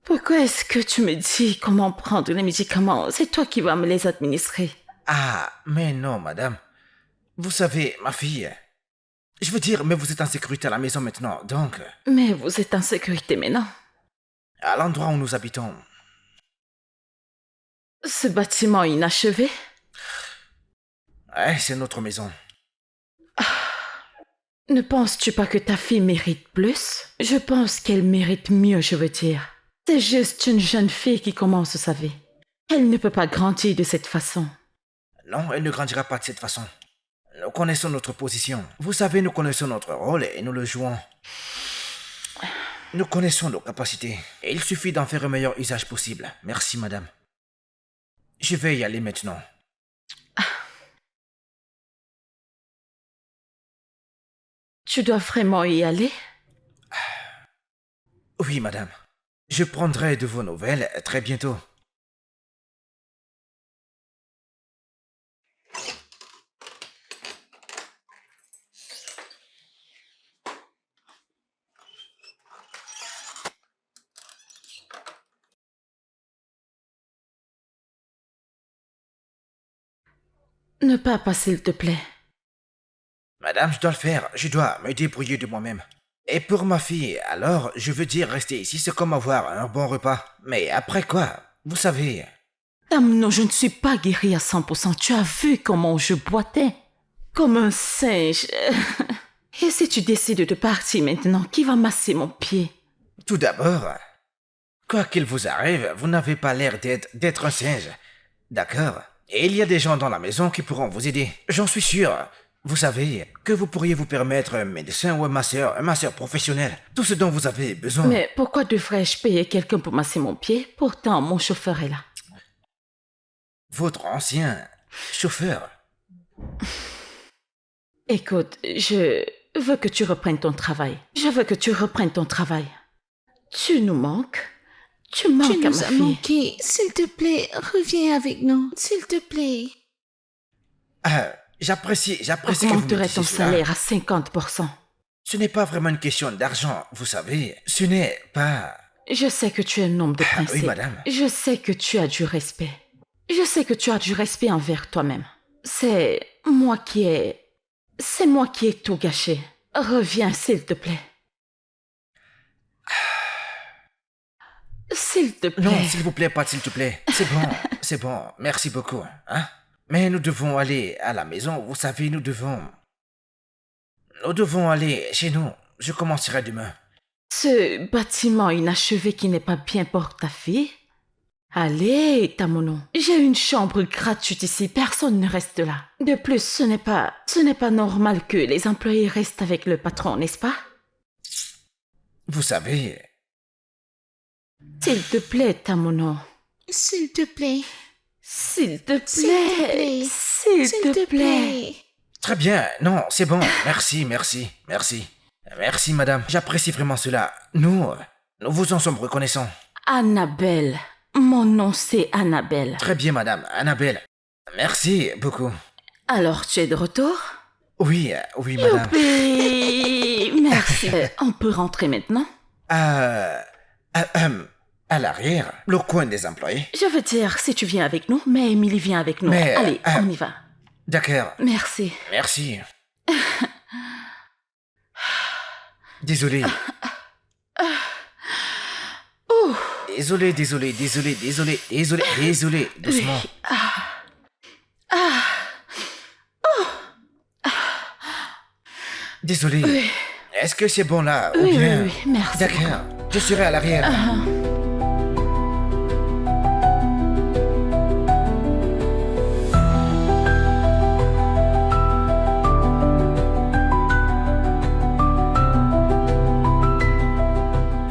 Pourquoi est-ce que tu me dis comment prendre les médicaments? C'est toi qui vas me les administrer. Mais non, madame. Vous savez, ma fille... Je veux dire, mais vous êtes en sécurité à la maison maintenant, donc... Mais vous êtes en sécurité maintenant. À l'endroit où nous habitons... Ce bâtiment inachevé? C'est notre maison. Ne penses-tu pas que ta fille mérite plus? Je pense qu'elle mérite mieux, je veux dire. C'est juste une jeune fille qui commence sa vie. Elle ne peut pas grandir de cette façon. Non, elle ne grandira pas de cette façon. Nous connaissons notre position. Vous savez, nous connaissons notre rôle et nous le jouons. Nous connaissons nos capacités. Et il suffit d'en faire un meilleur usage possible. Merci, madame. Je vais y aller maintenant. Tu dois vraiment y aller? Oui, madame. Je prendrai de vos nouvelles très bientôt. Ne pars pas, s'il te plaît. Madame, je dois le faire. Je dois me débrouiller de moi-même. Et pour ma fille, alors, je veux dire, rester ici, c'est comme avoir un bon repas. Mais après quoi? Vous savez... Non, je ne suis pas guérie à 100%. Tu as vu comment je boitais? Comme un singe. Et si tu décides de partir maintenant, qui va masser mon pied? Tout d'abord, quoi qu'il vous arrive, vous n'avez pas l'air d'être un singe. D'accord? Et il y a des gens dans la maison qui pourront vous aider. J'en suis sûr. Vous savez que vous pourriez vous permettre un médecin ou un masseur professionnel. Tout ce dont vous avez besoin. Mais pourquoi devrais-je payer quelqu'un pour masser mon pied? Pourtant, mon chauffeur est là. Votre ancien chauffeur. Écoute, je veux que tu reprennes ton travail. Je veux que tu reprennes ton travail. Tu nous manques. Tu manques Tu à nous ma as fille. manqué. S'il te plaît, reviens avec nous. S'il te plaît. J'apprécie que vous me Augmenterai disiez ton cela. salaire à 50%. Ce n'est pas vraiment une question d'argent, vous savez. Ce n'est pas... Je sais que tu es un homme de principe. oui, madame. Je sais que tu as du respect. Je sais que tu as du respect envers toi-même. C'est moi qui ai tout gâché. Reviens, s'il te plaît. S'il te plaît. Non, s'il vous plaît, pas s'il te plaît. C'est bon, merci beaucoup. Hein? Mais nous devons aller à la maison, vous savez, nous devons aller chez nous. Je commencerai demain. Ce bâtiment inachevé qui n'est pas bien pour ta fille? Allez, Tamono. J'ai une chambre gratuite ici, personne ne reste là. De plus, ce n'est pas normal que les employés restent avec le patron, n'est-ce pas? Vous savez, S'il te plaît, Tamono. S'il te plaît. S'il te S'il te plaît. plaît. S'il te plaît. très bien. Non, c'est bon. Merci. Merci, madame. J'apprécie vraiment cela. Nous vous en sommes reconnaissants. Annabelle. Mon nom, c'est Annabelle. Très bien, madame. Annabelle. Merci beaucoup. Alors, tu es de retour? Oui, madame. Youpi. Merci. On peut rentrer maintenant? À l'arrière, le coin des employés. Je veux dire, si tu viens avec nous, mais Emily vient avec nous. Mais, Allez, on y va. D'accord. Merci. Merci. Désolé. Désolé. Doucement. Désolé. Oui. Est-ce que c'est bon là ou Oui, bien... oui, merci. D'accord. Je serai à l'arrière.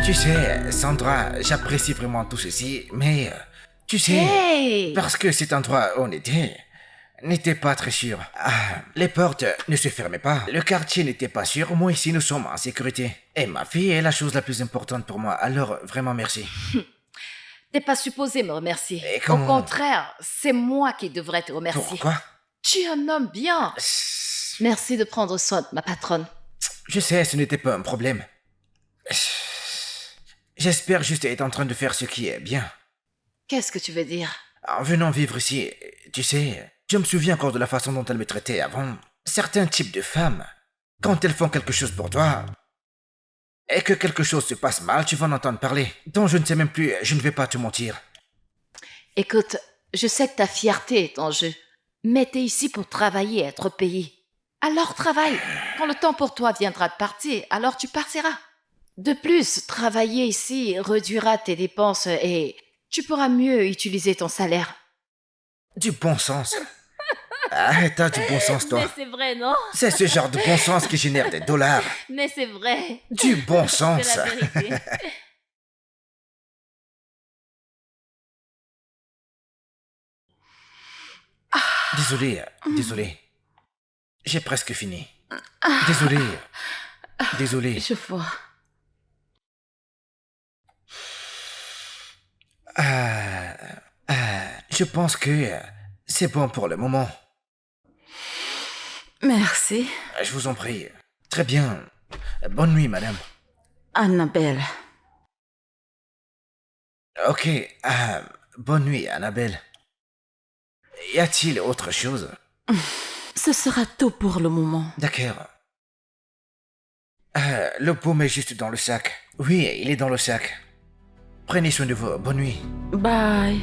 Tu sais, Sandra, j'apprécie vraiment tout ceci, mais tu sais, Hey! parce que cet endroit où on était n'était pas très sûr. Les portes ne se fermaient pas, le quartier n'était pas sûr, moi ici nous sommes en sécurité. Et ma fille est la chose la plus importante pour moi, alors vraiment merci. T'es pas supposé me remercier. Et Au comment- contraire, c'est moi qui devrais te remercier. Pourquoi? Tu es un homme bien. Merci de prendre soin de ma patronne. Je sais, ce n'était pas un problème. J'espère juste être en train de faire ce qui est bien. Qu'est-ce que tu veux dire? En venant vivre ici, tu sais, je me souviens encore de la façon dont elle me traitait avant. Certains types de femmes, quand elles font quelque chose pour toi, et que quelque chose se passe mal, tu vas en entendre parler. Donc je ne sais même plus, je ne vais pas te mentir. Écoute, je sais que ta fierté est en jeu, mais t'es ici pour travailler et être payé. Alors travaille. Quand le temps pour toi viendra de partir, alors tu partiras. De plus, travailler ici réduira tes dépenses et tu pourras mieux utiliser ton salaire. Du bon sens. T'as du bon sens, toi. Mais c'est vrai, non? C'est ce genre de bon sens qui génère des dollars. Mais c'est vrai. Du bon sens. C'est la vérité. Désolé. J'ai presque fini. Désolé. Je vois. Je pense que c'est bon pour le moment. Merci. Je vous en prie. Très bien. Bonne nuit, madame. Annabelle. Ok. Bonne nuit, Annabelle. Y a-t-il autre chose? Ce sera tout pour le moment. D'accord. Le baume est juste dans le sac. Oui, il est dans le sac. Prenez soin de vous. Bonne nuit. Bye.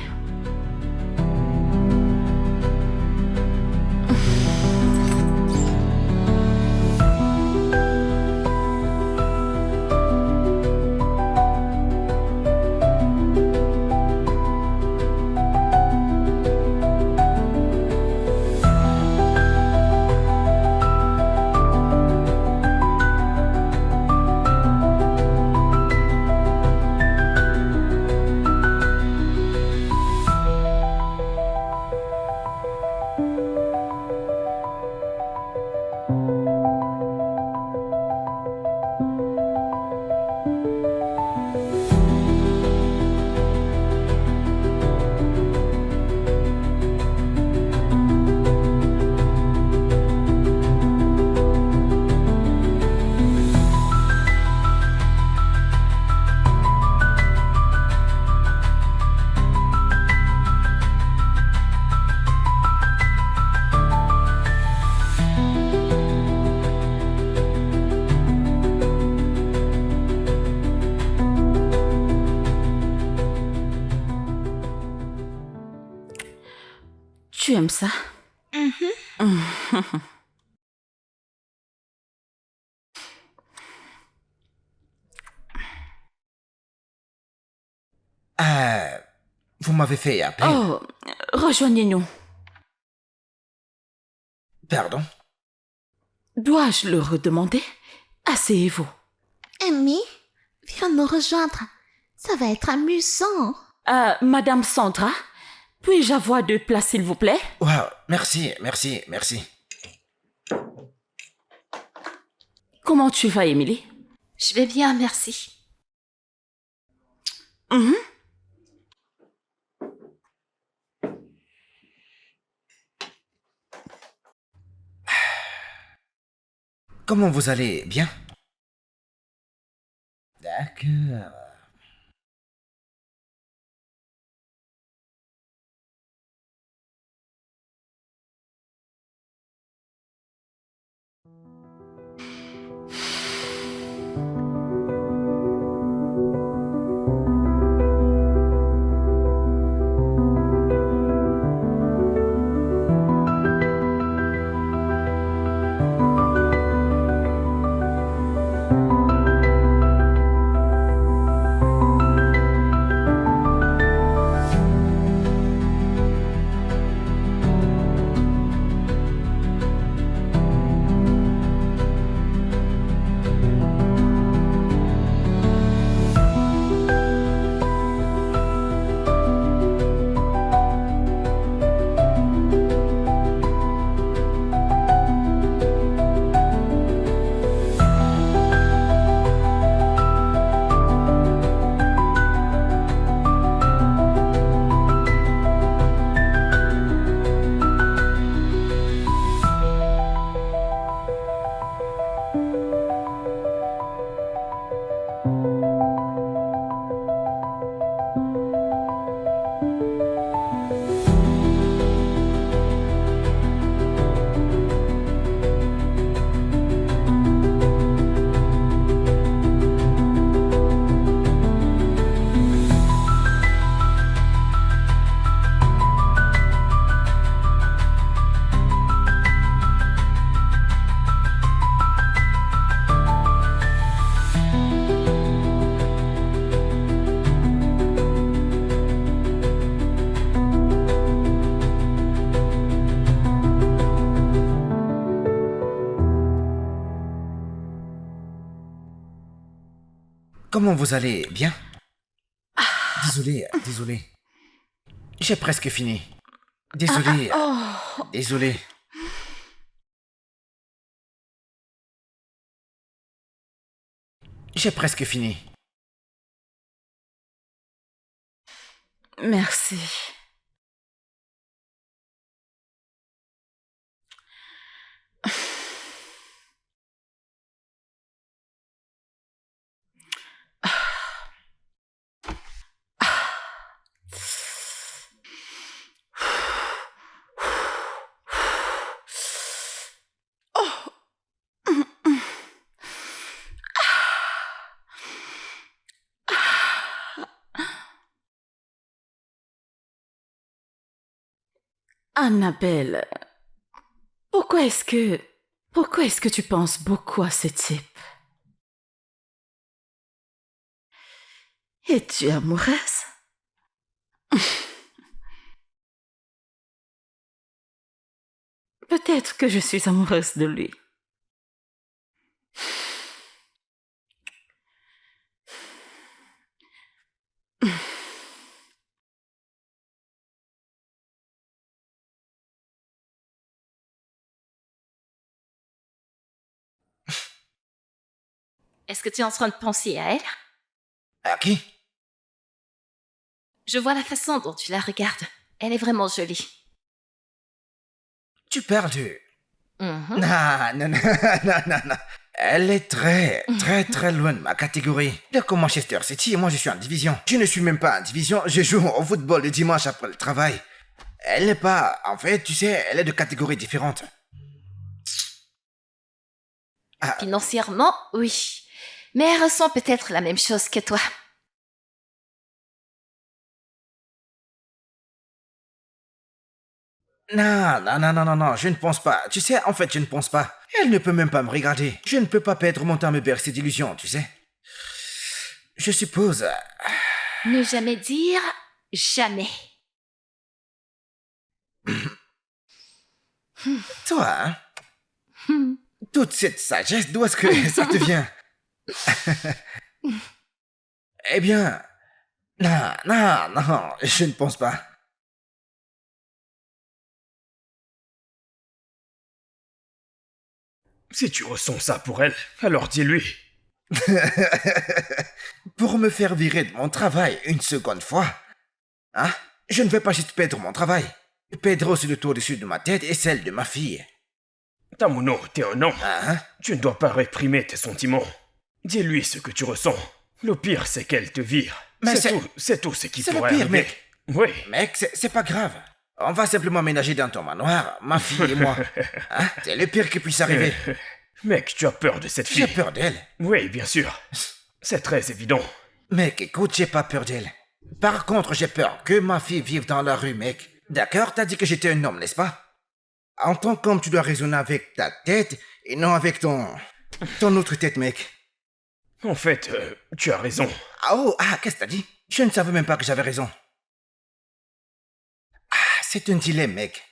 Tu aimes ça? Vous m'avez fait appeler. Oh, rejoignez-nous. Pardon? Dois-je le redemander? Asseyez-vous. Amy, viens nous rejoindre. Ça va être amusant. Madame Sandra, puis-je avoir 2 places, s'il vous plaît? Wow, merci. Comment tu vas, Émilie? Je vais bien, merci. Comment vous allez? Bien? D'accord. Comment vous allez? Bien? Désolé. J'ai presque fini. Désolé. J'ai presque fini. Merci. Annabelle, pourquoi est-ce que tu penses beaucoup à ce type? Es-tu amoureuse? Peut-être que je suis amoureuse de lui. Est-ce que tu es en train de penser à elle? À qui? Je vois la façon dont tu la regardes. Elle est vraiment jolie. Tu parles du... Mhm. Non, non, non, non, non, non. Elle est très, très, très loin de ma catégorie. Elle est comme Manchester City et moi je suis en division. Je ne suis même pas en division, je joue au football le dimanche après le travail. Elle n'est pas... En fait, tu sais, elle est de catégorie différente. Financièrement, oui. Mais elle ressent peut-être la même chose que toi. Non, non, non, non, non, non, je ne pense pas. Tu sais, en fait, je ne pense pas. Elle ne peut même pas me regarder. Je ne peux pas perdre mon temps à me bercer d'illusions, tu sais. Je suppose... Ne jamais dire jamais. Toi, hein? Toute cette sagesse, d'où est-ce que ça te vient? Eh bien... Non, non, non, je ne pense pas. Si tu ressens ça pour elle, alors dis-lui. Pour me faire virer de mon travail une seconde fois, hein? Je ne vais pas juste perdre mon travail. Je perdrai aussi le tour au-dessus de ma tête et celle de ma fille. Tamuno, t'es un homme. Hein? Tu ne dois pas réprimer tes sentiments. Dis-lui ce que tu ressens. Le pire, c'est qu'elle te vire. Mais c'est tout ce qui c'est le pourrait pire, arriver. mec. Oui. Mec, c'est pas grave. On va simplement ménager dans ton manoir, ma fille et moi. Hein? C'est le pire qui puisse arriver. Mec, tu as peur de cette fille. J'ai peur d'elle. Oui, bien sûr. C'est très évident. Mec, écoute, j'ai pas peur d'elle. Par contre, j'ai peur que ma fille vive dans la rue, mec. D'accord, t'as dit que j'étais un homme, n'est-ce pas? En tant qu'homme, tu dois raisonner avec ta tête et non avec ton autre tête, mec. En fait, tu as raison. Qu'est-ce que t'as dit? Je ne savais même pas que j'avais raison. C'est un dilemme, mec.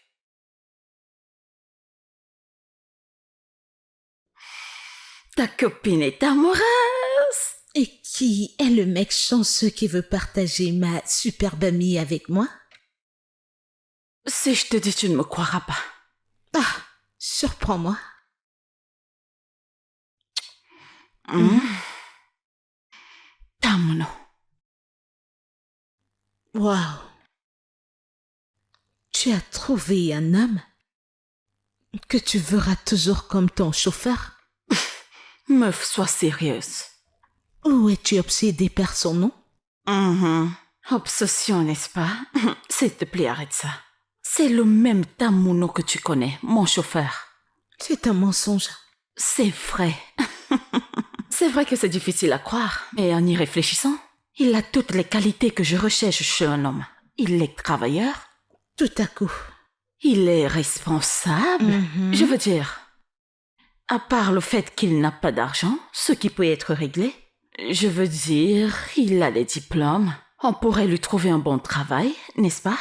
Ta copine est amoureuse. Et qui est le mec chanceux qui veut partager ma superbe amie avec moi? Si je te dis, tu ne me croiras pas. Surprends-moi. Tamuno. Waouh. Tu as trouvé un homme que tu verras toujours comme ton chauffeur? Meuf, sois sérieuse. Ou es-tu obsédée par son nom? Obsession, n'est-ce pas? S'il te plaît, arrête ça. C'est le même Tamuno que tu connais, mon chauffeur. C'est un mensonge. C'est vrai. C'est vrai que c'est difficile à croire, mais en y réfléchissant, il a toutes les qualités que je recherche chez un homme. Il est travailleur. Tout à coup. Il est responsable. Je veux dire, à part le fait qu'il n'a pas d'argent, ce qui peut être réglé, je veux dire, il a des diplômes. On pourrait lui trouver un bon travail, n'est-ce pas?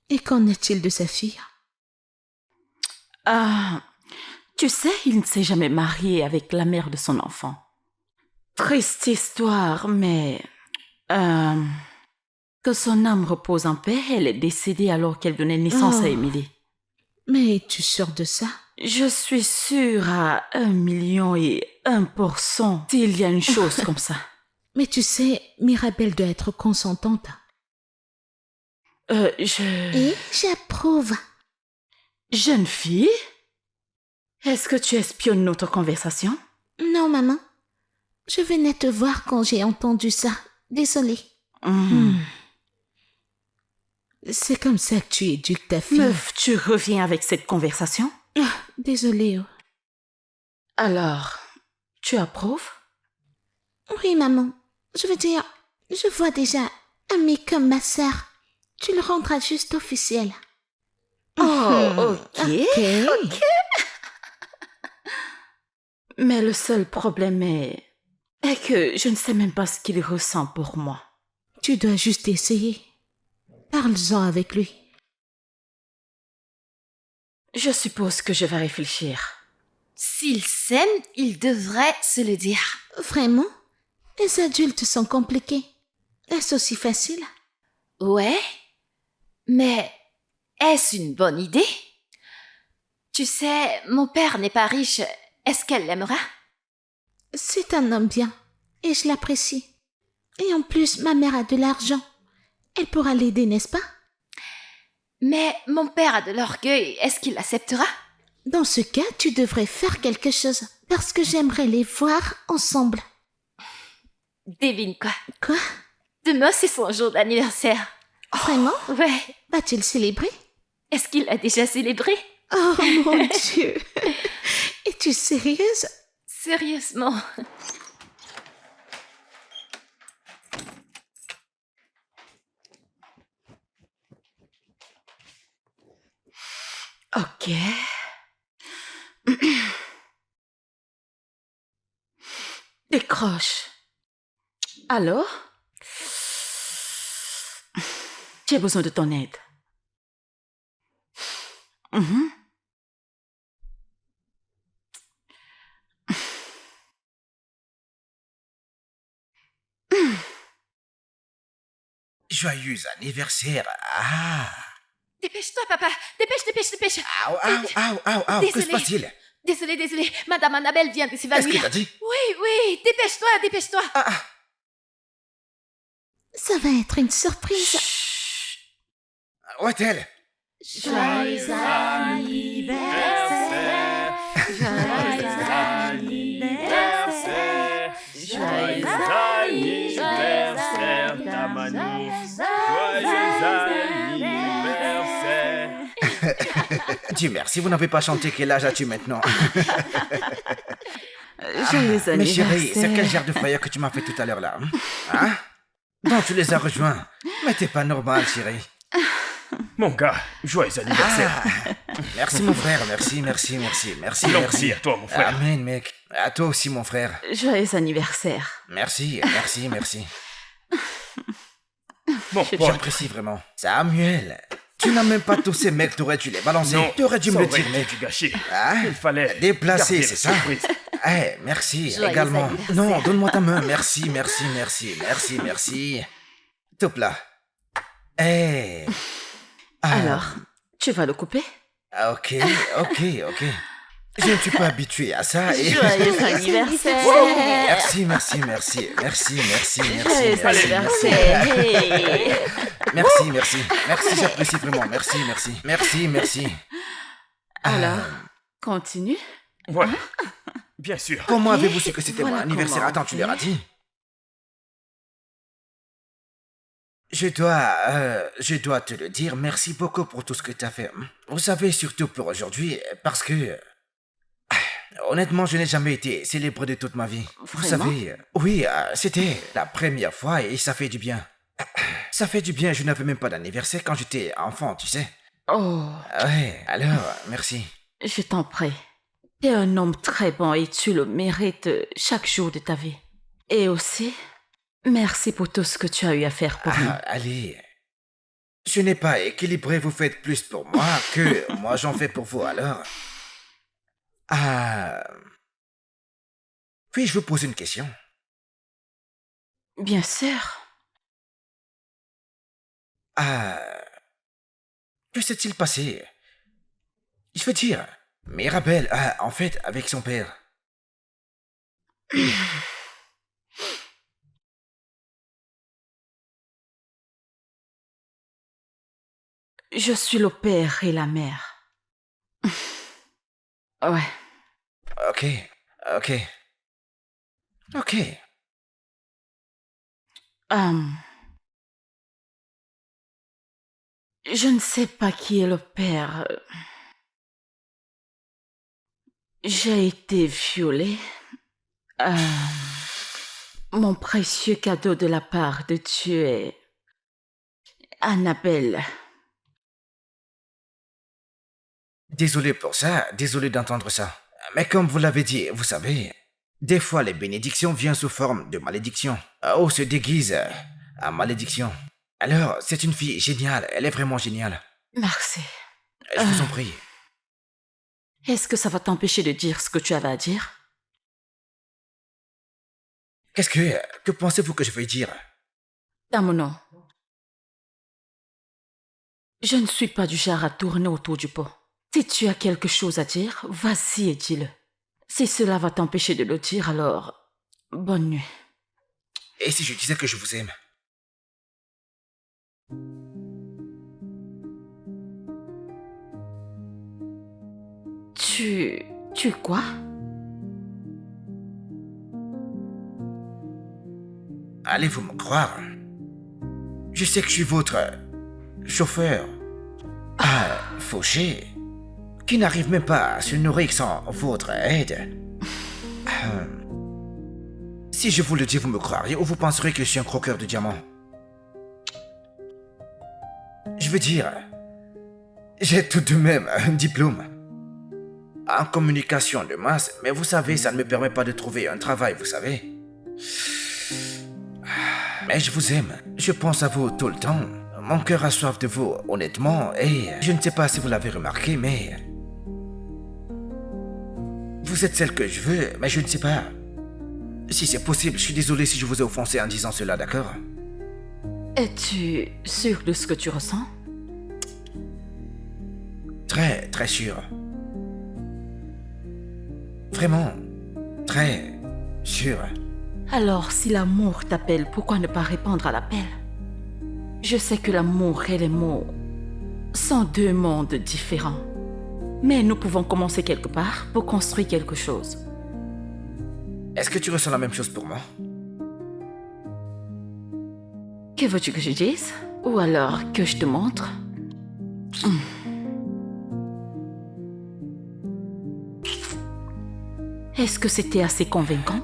Et qu'en est-il de sa fille? Tu sais, il ne s'est jamais marié avec la mère de son enfant. Triste histoire, mais... que son âme repose en paix, elle est décédée alors qu'elle donnait naissance à Emily. Mais es-tu sûre de ça? Je suis sûre à 1,1% s'il y a une chose comme ça. Mais tu sais, Mirabelle doit être consentante. Et j'approuve. Jeune fille? Est-ce que tu espionnes notre conversation? Non, maman. Je venais te voir quand j'ai entendu ça. Désolée. C'est comme ça que tu éduques ta fille. Meuf, tu reviens avec cette conversation? Désolée. Alors, tu approuves? Oui, maman. Je veux dire, je vois déjà Amie comme ma sœur. Tu le rendras juste officiel. Oh, ok. Mais le seul problème est que je ne sais même pas ce qu'il ressent pour moi. Tu dois juste essayer. Parle-en avec lui. Je suppose que je vais réfléchir. S'ils s'aiment, ils devraient se le dire. Vraiment? Les adultes sont compliqués. Est-ce aussi facile? Ouais, mais est-ce une bonne idée? Tu sais, mon père n'est pas riche. Est-ce qu'elle l'aimera? C'est un homme bien, et je l'apprécie. Et en plus, ma mère a de l'argent. Elle pourra l'aider, n'est-ce pas? Mais mon père a de l'orgueil. Est-ce qu'il l'acceptera? Dans ce cas, tu devrais faire quelque chose, parce que j'aimerais les voir ensemble. Devine quoi? Quoi? Demain, c'est son jour d'anniversaire. Vraiment? Ouais. Va-t-il célébrer? Est-ce qu'il l'a déjà célébré? Oh mon Dieu! Es-tu sérieuse? Sérieusement. Ok. Décroche. Alors? J'ai besoin de ton aide. Mhm. Joyeux anniversaire. Ah. Dépêche-toi, papa. Dépêche. Aouh, que se Désolée. passe-t-il? Désolée. Madame Annabelle vient de Qu'est-ce s'évanouir. qu'il a dit? Oui. Dépêche-toi. Ah. Ça va être une surprise. Où est-elle? Joyeux anniversaire. Joyeux anniversaire. Joyeux anniversaire, Damani. Joyeux anniversaire. Dieu merci, vous n'avez pas chanté. Quel âge as-tu maintenant? Joyeux Mais chérie, anniversaire. c'est quel genre de frayeur que tu m'as fait tout à l'heure là? Hein? Donc tu les as rejoints. Mais t'es pas normal, chérie. Mon gars, joyeux anniversaire. Merci mon frère, merci. Merci à toi, mon frère. Amen, mec. À toi aussi, mon frère. Joyeux anniversaire. Merci. Mon pote. J'apprécie vraiment. Samuel, tu n'as même pas tous ces mecs, t'aurais dû les balancer. Non, T'aurais dû ça me le aurait dire, été mec. du gâchis. Hein? Il fallait Déplacer, garder c'est la ça? surprise. Merci, Joyeux également. anniversaire. Non, donne-moi ta main. Merci. Top là. Alors, tu vas le couper? Ok. Je ne suis pas habitué à ça. Joyeux anniversaire. Merci. Joyeux anniversaire. Hey. Merci, j'apprécie vraiment. Merci. Alors, continue. Ouais, bien sûr. Comment avez-vous su que c'était Voilà mon anniversaire? comment. Attends, tu leur as dit? Je dois te le dire, merci beaucoup pour tout ce que tu as fait. Vous savez, surtout pour aujourd'hui, parce que... Honnêtement, je n'ai jamais été célébré de toute ma vie. Vous Vraiment? savez, oui, c'était la première fois et ça fait du bien. Ça fait du bien, je n'avais même pas d'anniversaire quand j'étais enfant, tu sais. Oh, Ouais, alors, merci. je t'en prie. Tu es un homme très bon et tu le mérites chaque jour de ta vie. Et aussi, merci pour tout ce que tu as eu à faire pour nous. Allez. Je n'ai pas équilibré, vous faites plus pour moi que moi j'en fais pour vous, alors. Puis-je vous poser une question? Bien sûr. Que s'est-il passé? Je veux dire, Mirabelle, en fait, avec son père. Je suis le père et la mère. Ouais. Ok. Je ne sais pas qui est le père. J'ai été violée. Mon précieux cadeau de la part de Dieu Annabelle, Désolé pour ça, désolé d'entendre ça. Mais comme vous l'avez dit, vous savez, des fois les bénédictions viennent sous forme de malédiction. Ou se déguisent en malédiction. Alors, c'est une fille géniale, elle est vraiment géniale. merci. Je vous en prie. Est-ce que ça va t'empêcher de dire ce que tu avais à dire? Que pensez-vous que je vais dire? Damono, je ne suis pas du genre à tourner autour du pot. Si tu as quelque chose à dire, vas-y et dis-le. Si cela va t'empêcher de le dire, alors bonne nuit. Et si je disais que je vous aime? Tu quoi? Allez-vous me croire? Je sais que je suis votre chauffeur, fauché, qui n'arrive même pas à se nourrir sans votre aide. Si je vous le dis, vous me croiriez ou vous penserez que je suis un croqueur de diamants? Je veux dire, j'ai tout de même un diplôme en communication de masse, mais vous savez, ça ne me permet pas de trouver un travail, vous savez. Mais je vous aime, je pense à vous tout le temps. Mon cœur a soif de vous, honnêtement, et je ne sais pas si vous l'avez remarqué, mais... Vous êtes celle que je veux, mais je ne sais pas. Si c'est possible, je suis désolé si je vous ai offensé en disant cela, d'accord? Es-tu sûr de ce que tu ressens? Très, très sûr. Vraiment, très sûr. Alors, si l'amour t'appelle, pourquoi ne pas répondre à l'appel? Je sais que l'amour et les mots sont deux mondes différents. Mais nous pouvons commencer quelque part pour construire quelque chose. Est-ce que tu ressens la même chose pour moi? Que veux-tu que je dise? Ou alors que je te montre? Est-ce que c'était assez convaincant?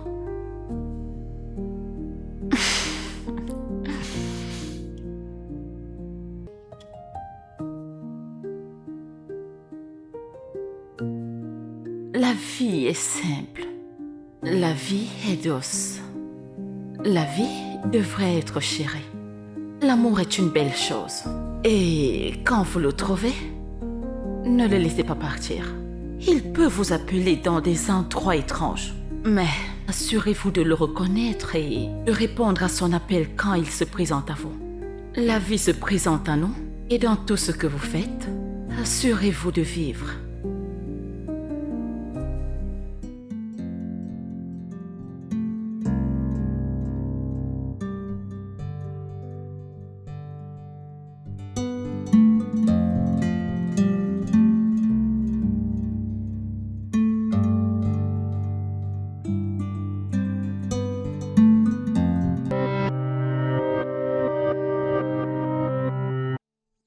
La vie est simple. La vie est douce. La vie devrait être chérie. L'amour est une belle chose. Et quand vous le trouvez, ne le laissez pas partir. Il peut vous appeler dans des endroits étranges. Mais assurez-vous de le reconnaître et de répondre à son appel quand il se présente à vous. La vie se présente à nous et dans tout ce que vous faites, assurez-vous de vivre.